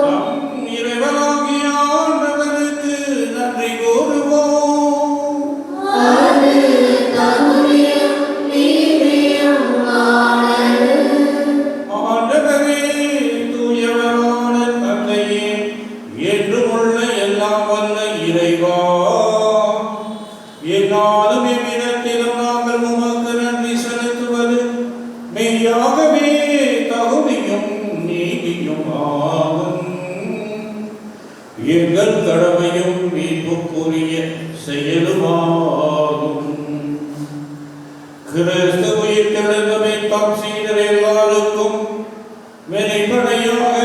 நம் இறைவனாகிய ஆண்டவருக்கு நன்றி கூறுவோம். ஆண்டவரே, தூயவரான தந்தையே, என்றுமுள்ள எல்லாம் வல்ல இறைவா, என்னாலும் எவ்விடத்திலும் நாங்கள் உமக்கு நன்றி செலுத்துவது மெய்யாகவே தகுதியும் நீதியும் ஆகும். எங்கள் கடமையும் மீட்புக்குரிய செயலுமாகும். கிறிஸ்து உயிர்த்தெழுந்தமை தாம் சீடர் எல்லாருக்கும் வெளிப்படையாக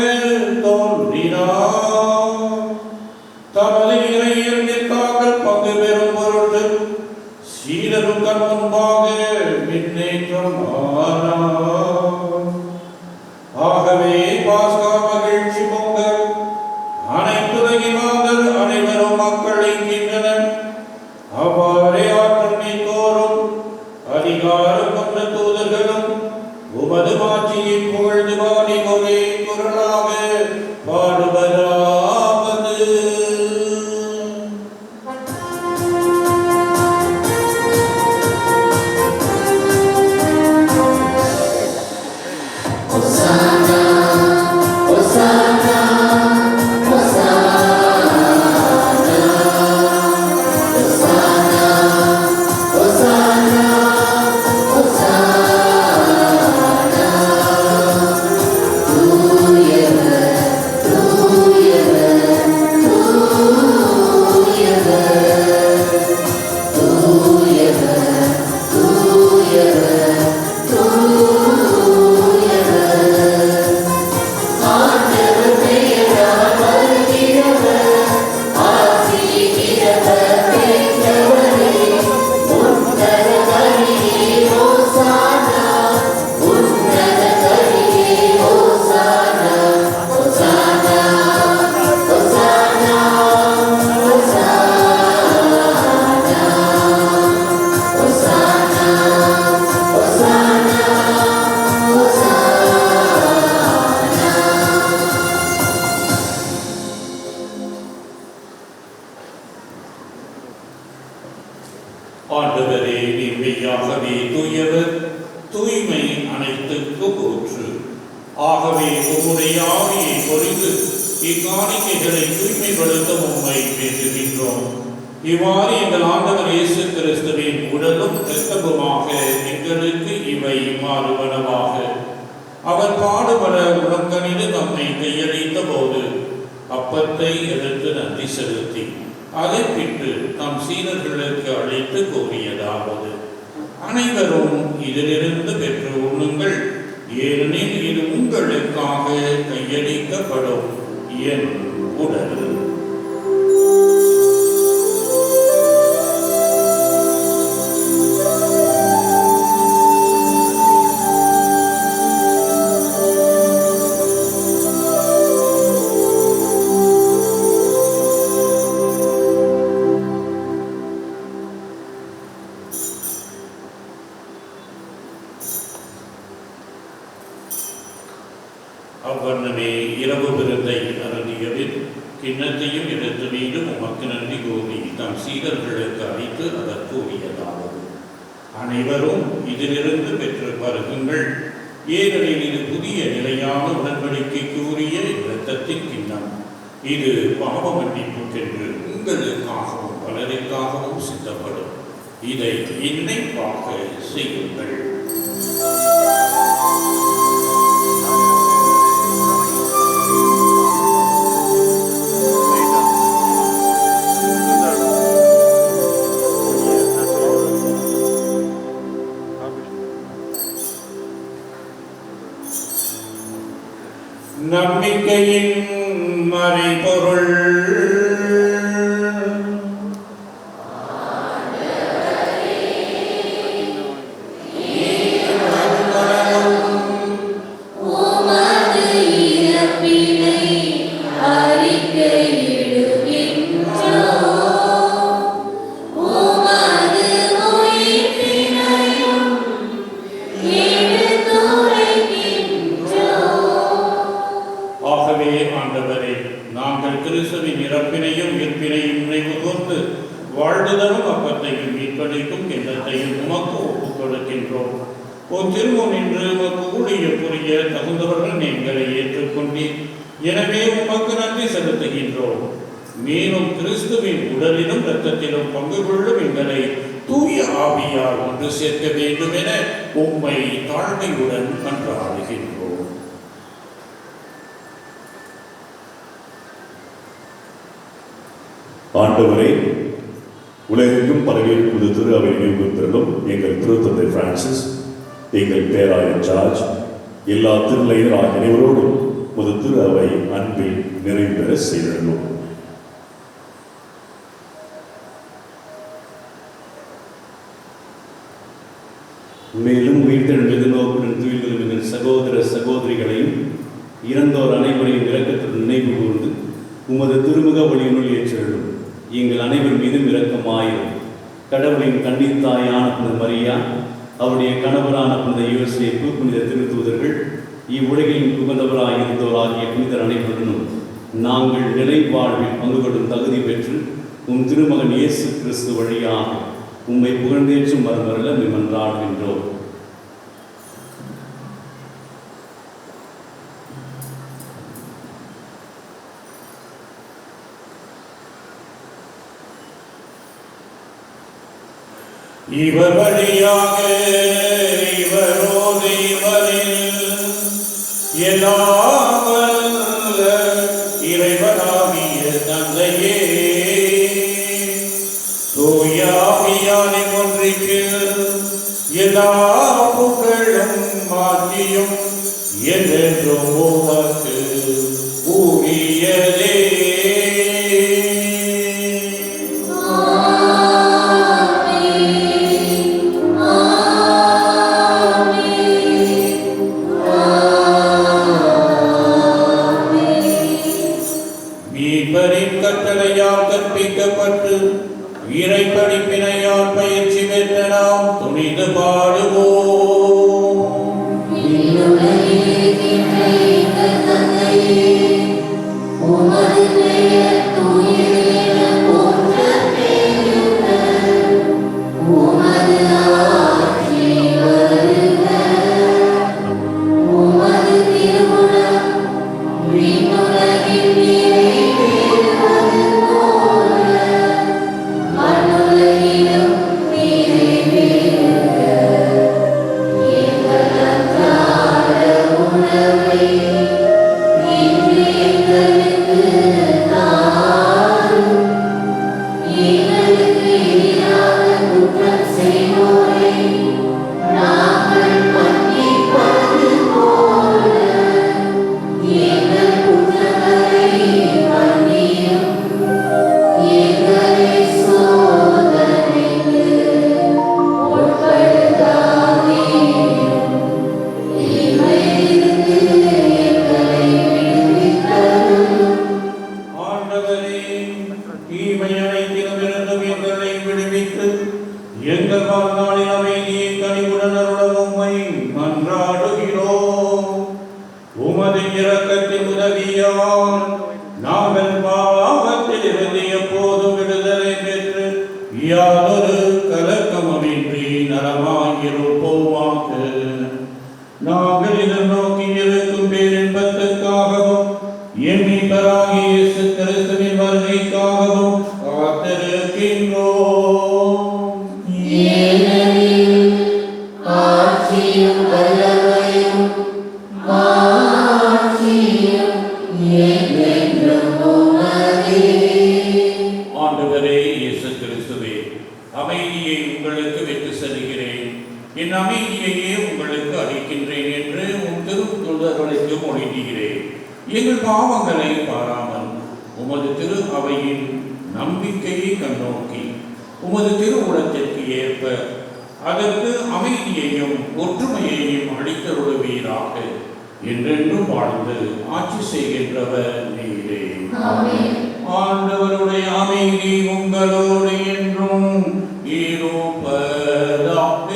தோன்றினார். தமது இறையியலில் தாங்கள் பங்கு பெறும் பொருட்டு சீடரும் கண் முன்பாக முன்னேற்றம் ஆனார். ஆகவே பாஸ்கா மகிழ்ச்சி பொங்க அனைத்துலகி மாந்தர் அனைவரும் மக்கள் என்கின்றனர். அவ்வாறே ஆற்றல் மீட்போரும் அதிகாரம் கொண்ட தூதர்களும் உமது மாட்சியை புகழ்ந்து பாடி ஒரே குரலாக பாடுவதாவது. ஆகவே உம்முடைய ஆவியை பொழிந்து இக்காணிக்கைகளை தூய்மைப்படுத்த உம்மை வேண்டுகின்றோம். இவ்வாறு எங்கள் ஆண்டவர் இயேசு கிறிஸ்துவின் உடலும் இரத்தமுமாக எங்களுக்கு இவை மாறுவனவாக. அவர் பாடுபட உடன்கணிந்து நம்மை கையளித்த போது அப்பத்தை எடுத்து நன்றி செலுத்தி அதை பிட்டு நம் சீடர்களுக்கு அழைத்து கூறியதாவது: அனைவரும் இதிலிருந்து பெற்று உண்ணுங்கள், ஏனெனில் இது உங்களுக்காக கையளிக்கப்படும் என் உடல். அவ்வண்ணமே இரவு விருந்தை அருந்தியவில் கிண்ணத்தையும் எடுத்து மீண்டும் உமக்கு நன்றி கூறி தம் சீடர்களுக்கு அளித்து அவர் கூறியதாவது: அனைவரும் இதிலிருந்து பெற்று பருகுங்கள், ஏனெனில் இது புதிய நிலையான உடன்படிக்கைக்கு உரிய இரத்தத்தின் கிண்ணம். இது பாவ மன்னிப்புக்கென்று உங்களுக்காகவும் பலருக்காகவும் சித்தப்படும். இதை நினைவாக செய்யுங்கள். நம்பிக்கையின் மறைபொருள். நாங்கள் கிறிஸ்துவின் இறப்பினையும் உயிர்ப்பினையும் நினைவு கூர்ந்து வாழ்வுதலும் அப்பத்தையும் மீட்பளிக்கும் கிண்ணத்தையும் உமக்கு ஒப்புக் கொடுக்கின்றோம். திருமுன் நின்று உமக்கு ஊழியம் புரிய தகுந்தவர்கள் எங்களை ஏற்றுக்கொண்டீர். எனவே உமக்கு நன்றி செலுத்துகின்றோம். மேலும் கிறிஸ்துவின் உடலிலும் இரத்தத்திலும் பங்கு கொள்ளும் எங்களை தூய ஆவியால் ஒன்று சேர்க்க வேண்டும் என உம்மை தாழ்மையுடன் மன்றாடுகின்றோம். ஆண்டவரே, உலகெங்கும் பரவியிருப்பது திரு அவை நினைவுறுத்தலும் எங்கள் திருத்தந்தை பிரான்சிஸ், எங்கள் பேராயர் ஜார்ஜ், எல்லா திருநிலையர் ஆகிய அனைவரோடும் ஒரு திரு அவை அன்பில் நிறைவு பெற செய்திருந்தோம். மேலும் உயிர்த்தெழுந்து நோக்குடன் துயிலும் எங்கள் சகோதர சகோதரிகளையும் இறந்தோர் அனைவரையும் இரக்கத்துடன் நினைவு கூர்ந்து உமது திருமுக ஒளியினுள் ஏற்றெழும். எங்கள் அனைவர் மீதும் இரக்கமாயிரும். கடவுளின் கன்னித்தாயான புனித மரியா, அவருடைய கணவரான புனித யோசேப்பு, புனித திருத்தூதர்கள், இவ்வுலகின் உகந்தவராயிருந்தோர் ஆகிய புனிதர் அனைவருடனும் நாங்கள் நிலை வாழ்வில் பங்கு கொள்ளும் தகுதி பெற்று உம் திருமகன் இயேசு கிறிஸ்து வழியாக உம்மை புகழ்ந்தேற்றும் மறுமரல மன்றாடுகின்றோம். இவர் வழியாக இவரோடு இவரில் எல்லாம் வல்ல இறைவனாகிய தந்தையே, தூய ஆவியாரை ஒன்றிற்கு எல்லா புகழும் மாற்றியும் என்றென்றும் உமக்கு உரியதே. கட்டளையால் கற்பிக்கப்பட்டு இறை படிப்பினையால் பயிற்சி பெற்ற நாம் துணிந்து பாடுவோம். உமது உமது இரக்கத்தின் உதவியால் நாங்கள் பாவத்தில் இருந்து எப்போதும் விடுதலை பெற்று யாதொரு கலக்கமின்றி நலமாயிருப்போமாக. நாங்கள் எதிர்நோக்கி இருக்கும் பேரின்பத்துக்காகவும் என் மீட்பராகிய இயேசு கிறிஸ்துவின் வருகைக்காகவும் காத்திருக்கின்றோம். ஆட்சியும் வல்லமையும் மாட்சியும் என்றென்றும் உமதே. ஆண்டவரே இயேசு கிறிஸ்துவே, அமைதியை உங்களுக்கு விட்டு செல்கிறேன், என் அமைதியையே உங்களுக்கு அளிக்கின்றேன் என்று உன் திருத்தூதர்களுக்கு மொழிகிறேன். எங்கள் பாவங்களை பாராமல் உமது திரு அவையின் நம்பிக்கையை கண்ணோக்கி உமது திருவுளத்திற்கு ஏற்ப அதற்கு அமைதியையும் ஒற்றுமையையும் அளித்தருளுவீராக. என்றென்றும் வாழ்ந்து ஆட்சி செய்கின்றவர் நீரே. ஆண்டவருடைய அமைதி உங்களோடு என்றும் இருப்பதாக.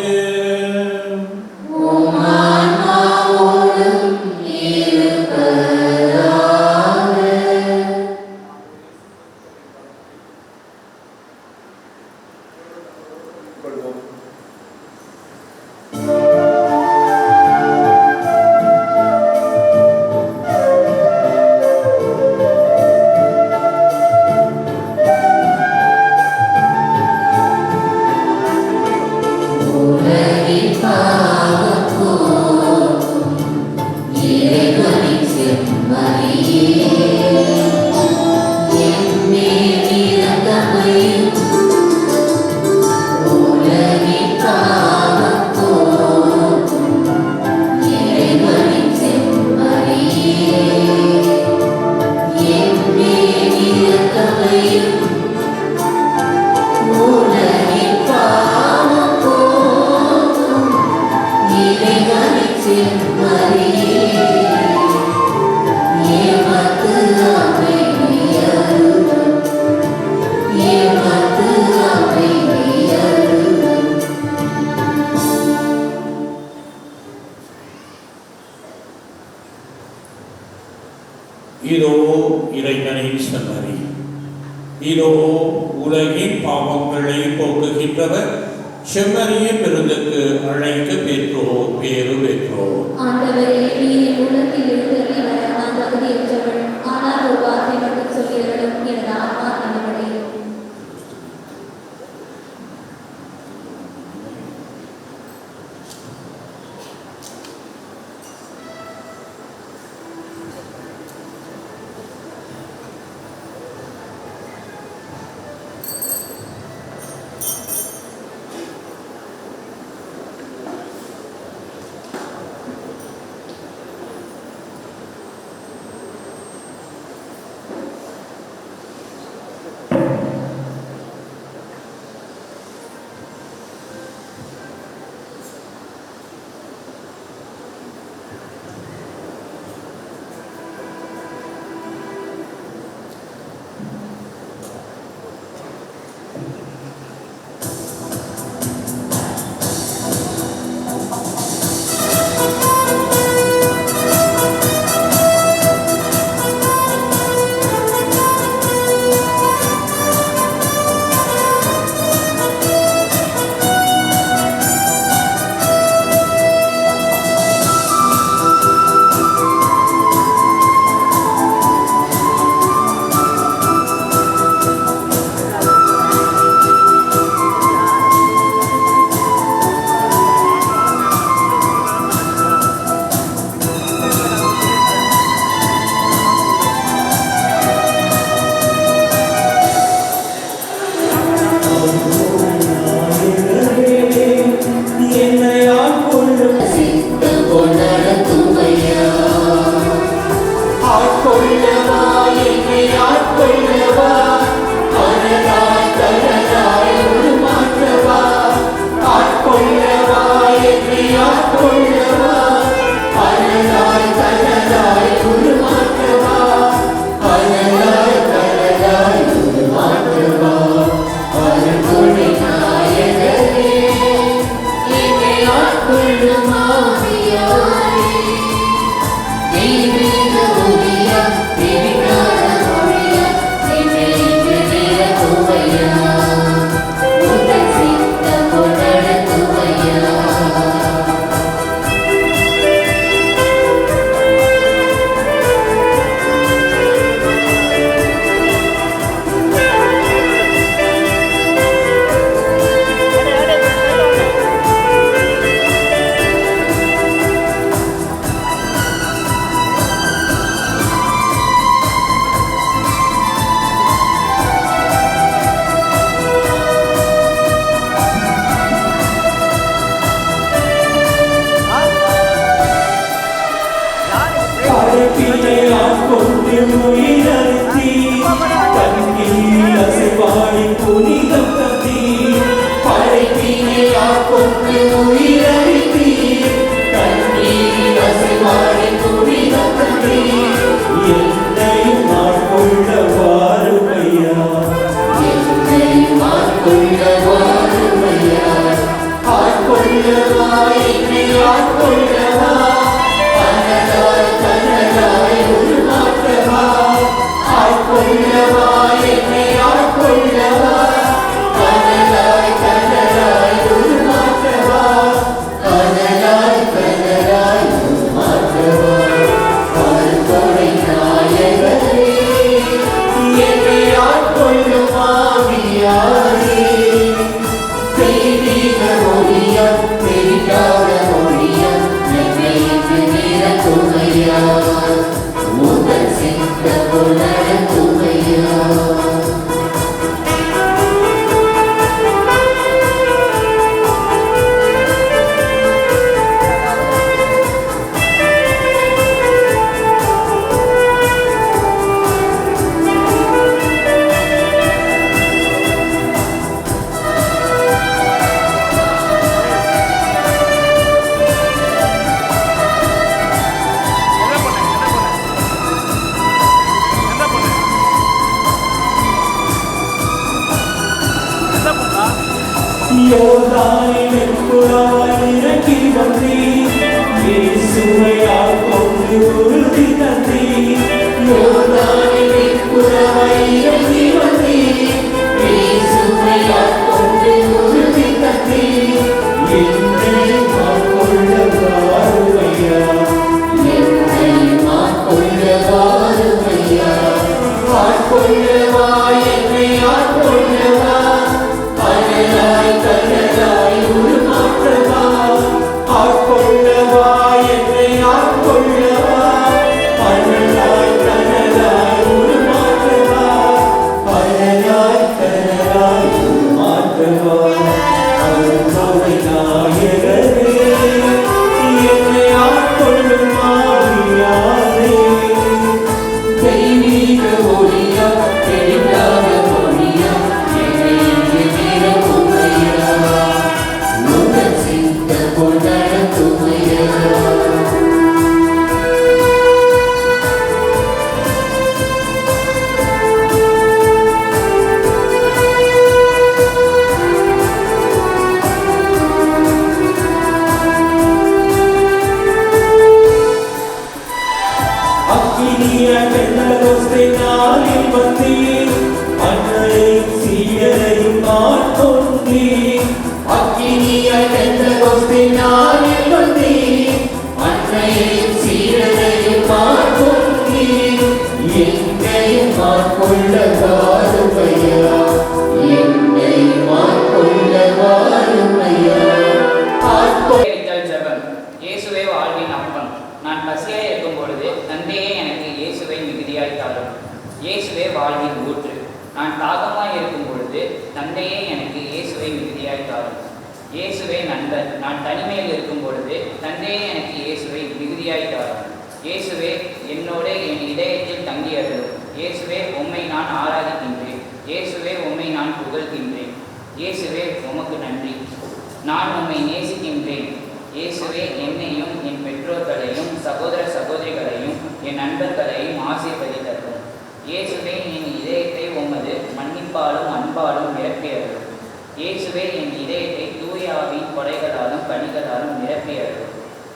இதோ இறைவனின் செம்மறி, இதோ உலகின் பாவங்களை போக்குகின்றவர், செம்மறிய விருந்துக்கு அழைக்க பெற்றோர் பேரு பெற்றோர். ஆண்டவரே, நீர் உலகில் எழுந்தருளி வர நான் தகுதியற்றவள். ஆனால் ஒரு வார்த்தை மட்டும் சொல்லியவளும் எனது ஆத்மா நலமடையும்.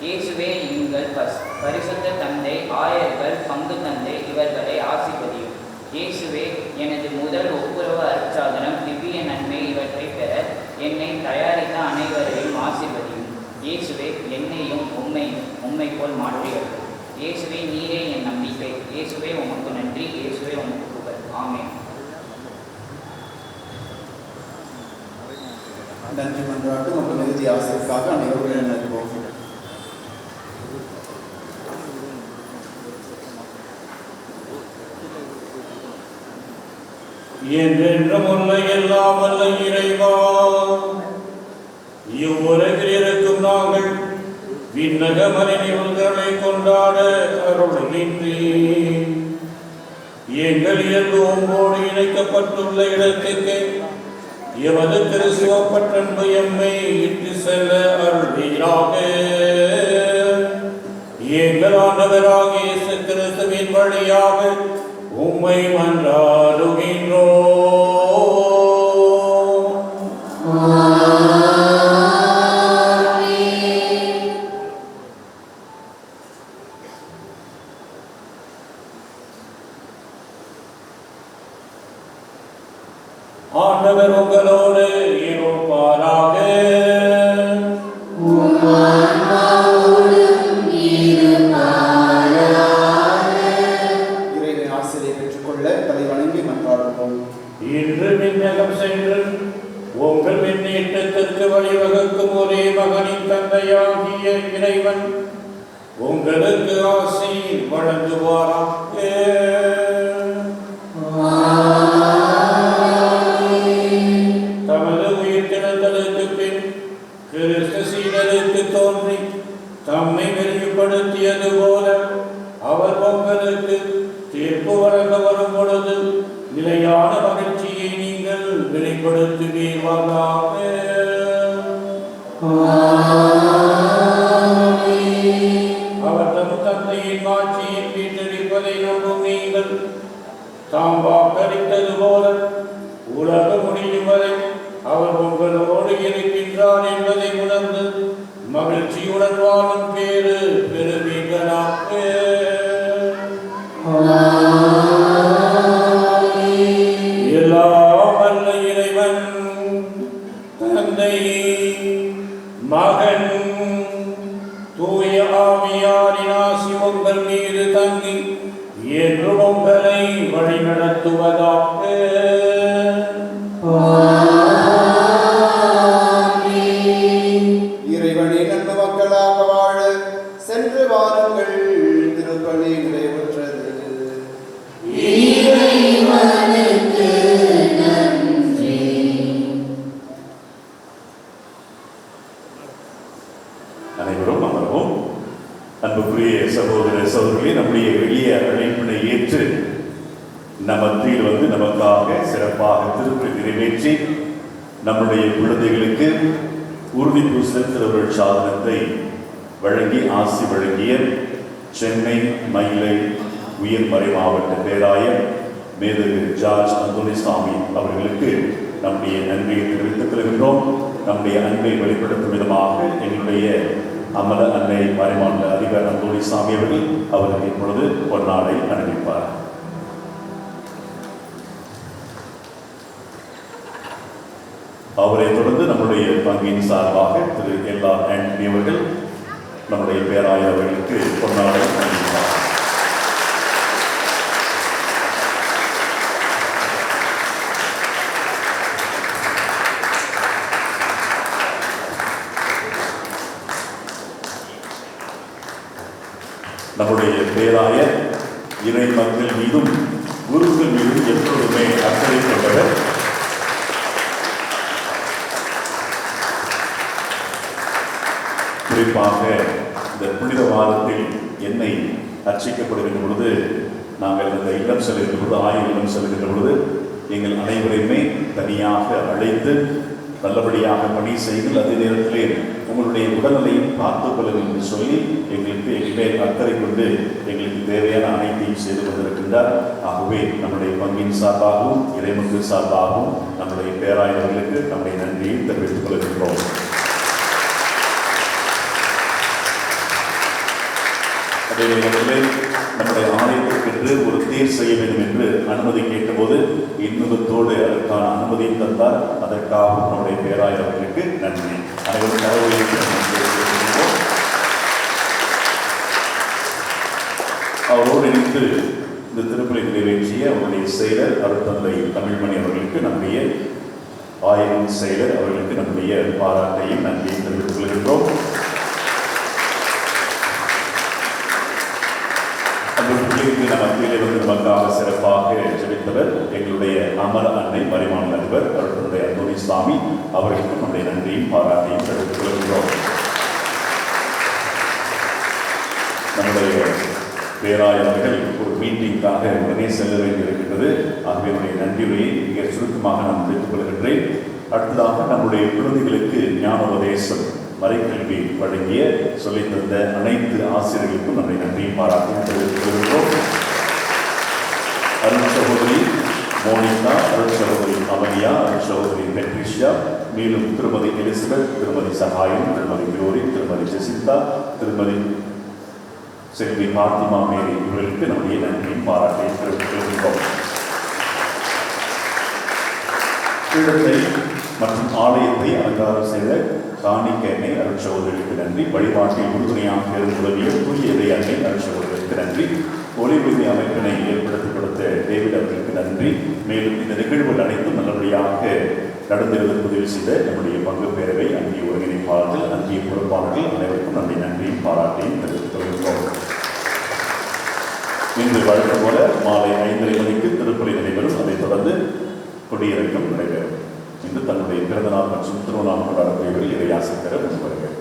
இயேசுவே எங்கள் பரிசுத்த தந்தை, ஆயர்கள், பங்கு தந்தை இவர்களை ஆசீர்வதியும். இயேசுவே எனது முதல் ஒப்புரவு அருட்சாதனம், திவ்ய நன்மை இவற்றை பெற என்னை தயாரித்த அனைவரையும் ஆசீர்வதியும். இயேசுவே என்னையும் உம்மை போல் மாற்றியது. இயேசுவே நீரே என் நம்பிக்கை. இயேசுவே உமக்கு நன்றி. இயேசுவே உமக்கு புகழ். ஆமென். நன்றி மன்றாட்டு மற்றும் இறுதி ஆசிரியருக்காக அனைவரும் நினைப்போம். என்றென்றும் உள்ள எல்லாம் வல்ல இறைவா, இவ்வுலகில் இருக்கும் நாங்கள் விண்ணக மறைநிகழ்வுகளை கொண்டாட அருள்கின்றீர். எங்கள் இயல்பு உம்மோடு இணைக்கப்பட்டுள்ள இடத்துக்கு எமது கிறிஸ்துவப்பற்றன்பு எம்மை இட்டு செல்ல அருள்வீராக. எங்கள் ஆண்டவராகிய இயேசு கிறிஸ்துவின் வழியாக உம்மை மன்றாடுகின்றோம். ஆண்டவர் உங்களோடு இருப்பாராக. இறைவன் ஆசிரியை பெற்றுக்கொள்ள தலை வணங்கி மன்றாடுவோம். இன்று விண்ணகம் சென்று உங்கள் விண்ணேற்றத்திற்கு வழிவகுக்கும் ஒரே மகனின் தந்தையாகிய இறைவன் உங்களுக்கு ஆசி வழங்குவாராக. தமது உயிர்த்தெழுதலுக்கு பின் கிறிஸ்து சீடருக்கு தோன்றி தம்மை வெளிப்படுத்தியது போல அவர் உங்களுக்கு தீர்ப்பு வழங்க வரும் பொழுது நிலையான மகிழ்ச்சியை நீங்கள் வெளிப்படுத்துவீர்களாக. அவர் தம் தந்தையின் ஆட்சியின் வீட்டளிப்பதை நம்பும் நீங்கள் தாம் வாக்களித்தது போல உலக முடியும் வரை அவர் உங்களோடு இருக்கின்றார் என்பதை உணர்ந்து மகிழ்ச்சியுடன் வாழும் பேறு பெறுவீர்களாக. எல்லாம் வல்ல இறைவன் தந்தை, மகன், தூய ஆவியாரின் ஆசி உங்கள் மீது தங்கி என்று உங்களை வழிநடத்துவதாக. இறைவனே நன்மை மக்களாக வாழ சென்று வாருங்கள். திருப்பலி நிறைவுற்றது. அனைவரும் அமர்வோம். அன்புக்குரிய சகோதர சகோதரிகளே, நம்முடைய எளிய அழைப்பினை ஏற்று மத்தியில் வந்து நமக்காக சிறப்பாக திருப்பலி நிறைவேற்றி நம்முடைய குழந்தைகளுக்கு உறுதி பூசல் திருவருள் சாதனத்தை வழங்கி ஆசி வழங்கிய சென்னை மயிலை உயர்மறை மாவட்ட பேராயர் மேதகு ஜார்ஜ் அந்தோனிசாமி அவர்களுக்கு நம்முடைய நன்றியை தெரிவித்துக் கொள்கின்றோம். நம்முடைய அன்பை வெளிப்படுத்தும் விதமாக எங்களுடைய அமல அன்னை மறைமாநில அதிபர் அந்தோனிசாமி அவர்கள் அவருக்கு இப்பொழுது பொன்னாடை அணிவிப்பார். அவரை தொடர்ந்து நம்முடைய பங்கின் சார்பாக திரு எல்லா ஆண்டனி அவர்கள் நம்முடைய பேராயர் அவர்களுக்கு பொன்னாடை அணிவிப்பார். நம்முடைய பேராயர் இறை மக்கள் மீதும் குருக்கள் மீதும் எப்பொழுதுமே அக்கறை கொண்டவர். குறிப்பாக இந்த புனித வாரத்தில் எண்ணெய் அர்ச்சிக்கப்படுகின்ற பொழுது, நாங்கள் இந்த இல்லம் செல்கின்ற பொழுது, ஆயுள் இல்லம் செல்கின்ற பொழுது எங்கள் அனைவரையுமே தனியாக அழைத்து நல்லபடியாக பணி செய்து அதே நேரத்திலே உங்களுடைய உடல்நிலையும் பார்த்துக் கொள்ளுங்கள் என்று சொல்லி எங்களுக்கு எங்கள் அக்கறை கொண்டு எங்களுக்கு தேவையான அனைத்தையும் செய்து கொண்டிருக்கின்றார். ஆகவே நம்முடைய பங்கின் சார்பாகவும் இறைமக்கள் சார்பாகவும் நம்முடைய பேராயர்களுக்கு நம்முடைய நன்றியை தெரிவித்துக் கொள்கின்றோம். அதே நேரத்திலே நம்முடைய ஆலயத்திற்கென்று ஒரு தேர் செய்ய வேண்டும் என்று அனுமதி கேட்டபோது இன்னுதத்தோடு அதற்கான அனுமதி தந்தார். அதற்காக நம்முடைய பேராயர் அவர்களுக்கு நன்றி. அனைவரும் அவரோடு இணைந்து இந்த திருப்பலி நிறைவேற்றிய அவருடைய செயலர் அருட்தந்தை தமிழ்மணி அவர்களுக்கு நம்முடைய ஆயரின் செயலர் அவர்களுக்கு நம்முடைய பாராட்டையும் நன்றியும் தெரிவித்துக் கொள்கின்றோம். மத்தியிலே வந்து நமக்காக சிறப்பாக ஜெபித்தவர் எங்களுடைய அமர அன்னை மரிமான் நடுவர் அவர்களுடைய அந்தோணி சாமி அவர்களுக்கு நம்முடைய நன்றியும் பாராட்டையும் தெரிவித்துக் கொள்கின்றோம். நம்முடைய பேராயர்கள் ஒரு மீட்டிங்காக உடனே செல்ல வேண்டியிருக்கின்றது. ஆகவே என்னுடைய நன்றியுரையை மிக சுருக்கமாக நான் முடித்துக் கொள்கின்றேன். அடுத்ததாக நம்முடைய குழந்தைகளுக்கு ஞானோபதேசம் மறைக்கல்வி வழங்கிய சொல்லித் தந்த அனைத்து ஆசிரியர்களுக்கும் நம்முடைய நன்றியும் பாராட்டையும் தெரிவித்துக் கொள்கின்றோம். அருள் சகோதரி மோனிகா, அருள் சகோதரி அமலியா, அருள் சகோதரி பெட்ரிஷியா, மேலும் திருமதி எலிசபெத், திருமதி சகாயம், திருமதி குளோரி, திருமதி ஜெசிந்தா, திருமதி செல்வி பாத்திமா மேரி இவர்களுக்கு நம்முடைய நன்றியும் பாராட்டையும் தெரிவித்துக் கொள்கின்றோம். பீடத்தை மற்றும் ஆலயத்தை அலங்காரம் செய்த காணிக்க அன்னை அருள் சகோதரிகளுக்கு நன்றி. வழிபாட்டில் உறுதுணையாக உதவிய தூய இறை அன்னை அருள் சகோதரிகளுக்கு நன்றி. ஒளிவுரிமை அமைப்பினை ஏற்படுத்தி கொடுத்த டேவிட் அவர்களுக்கு நன்றி. மேலும் இந்த நிகழ்வுகள் அனைத்தும் நல்லபடியாக நடந்திருந்த உதவி செய்த நம்முடைய பங்கு பேரவை அன்பிய ஒருங்கிணைப்பாளர்கள், அன்பிய பொறுப்பாளர்கள் அனைவருக்கும் நம்முடைய நன்றியும் பாராட்டையும் தெரிவித்துக் கொள்கின்றோம். இன்று வழக்கம் போல மாலை 5:30 மணிக்கு திருப்பலி நடைபெறும். அதைத் தொடர்ந்து கொடியிறக்கம் நடைபெறும். இன்று தன்னுடைய பிறந்தநாள் மற்றும் திருமணம் கொண்டாடக்கூடியவர்கள் இறையாசை பெற முன்வருகிறார்.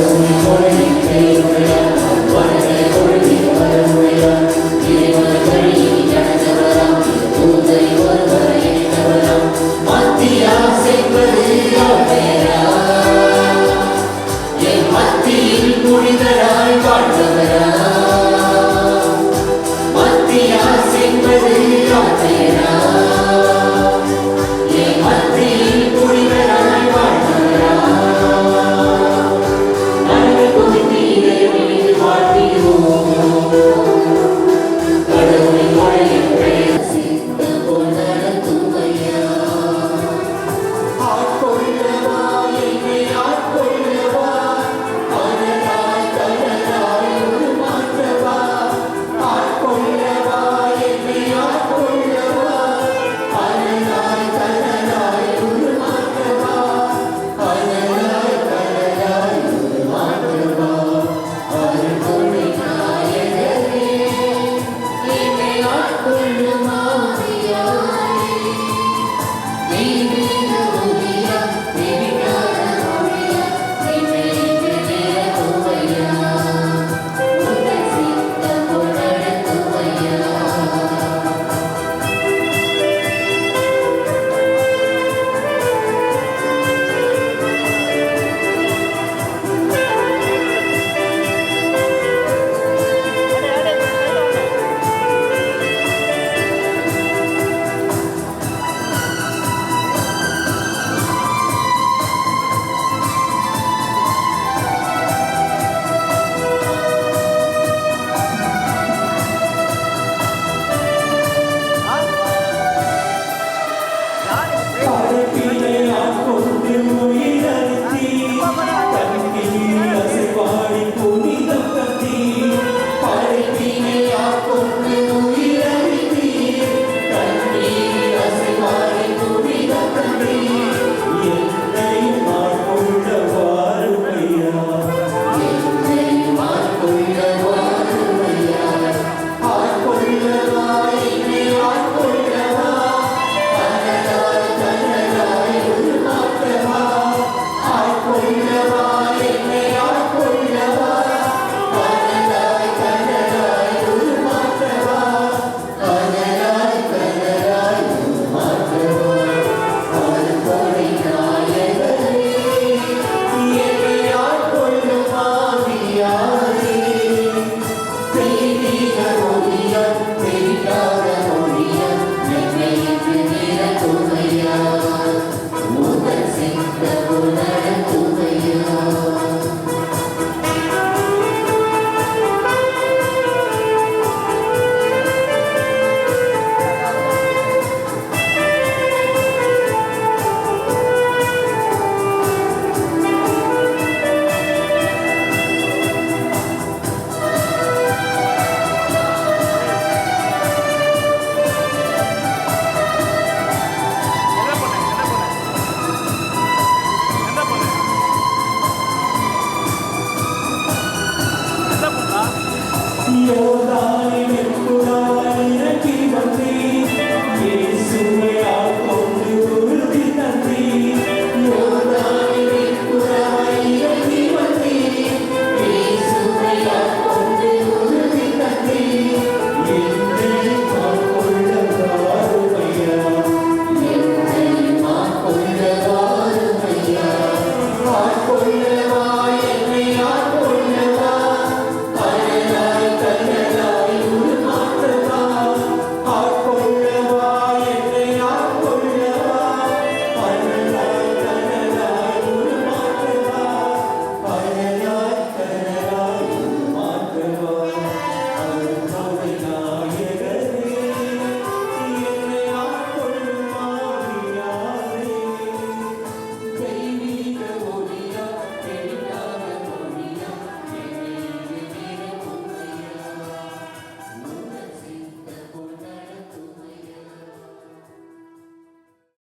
Holy, holy, holy, holy.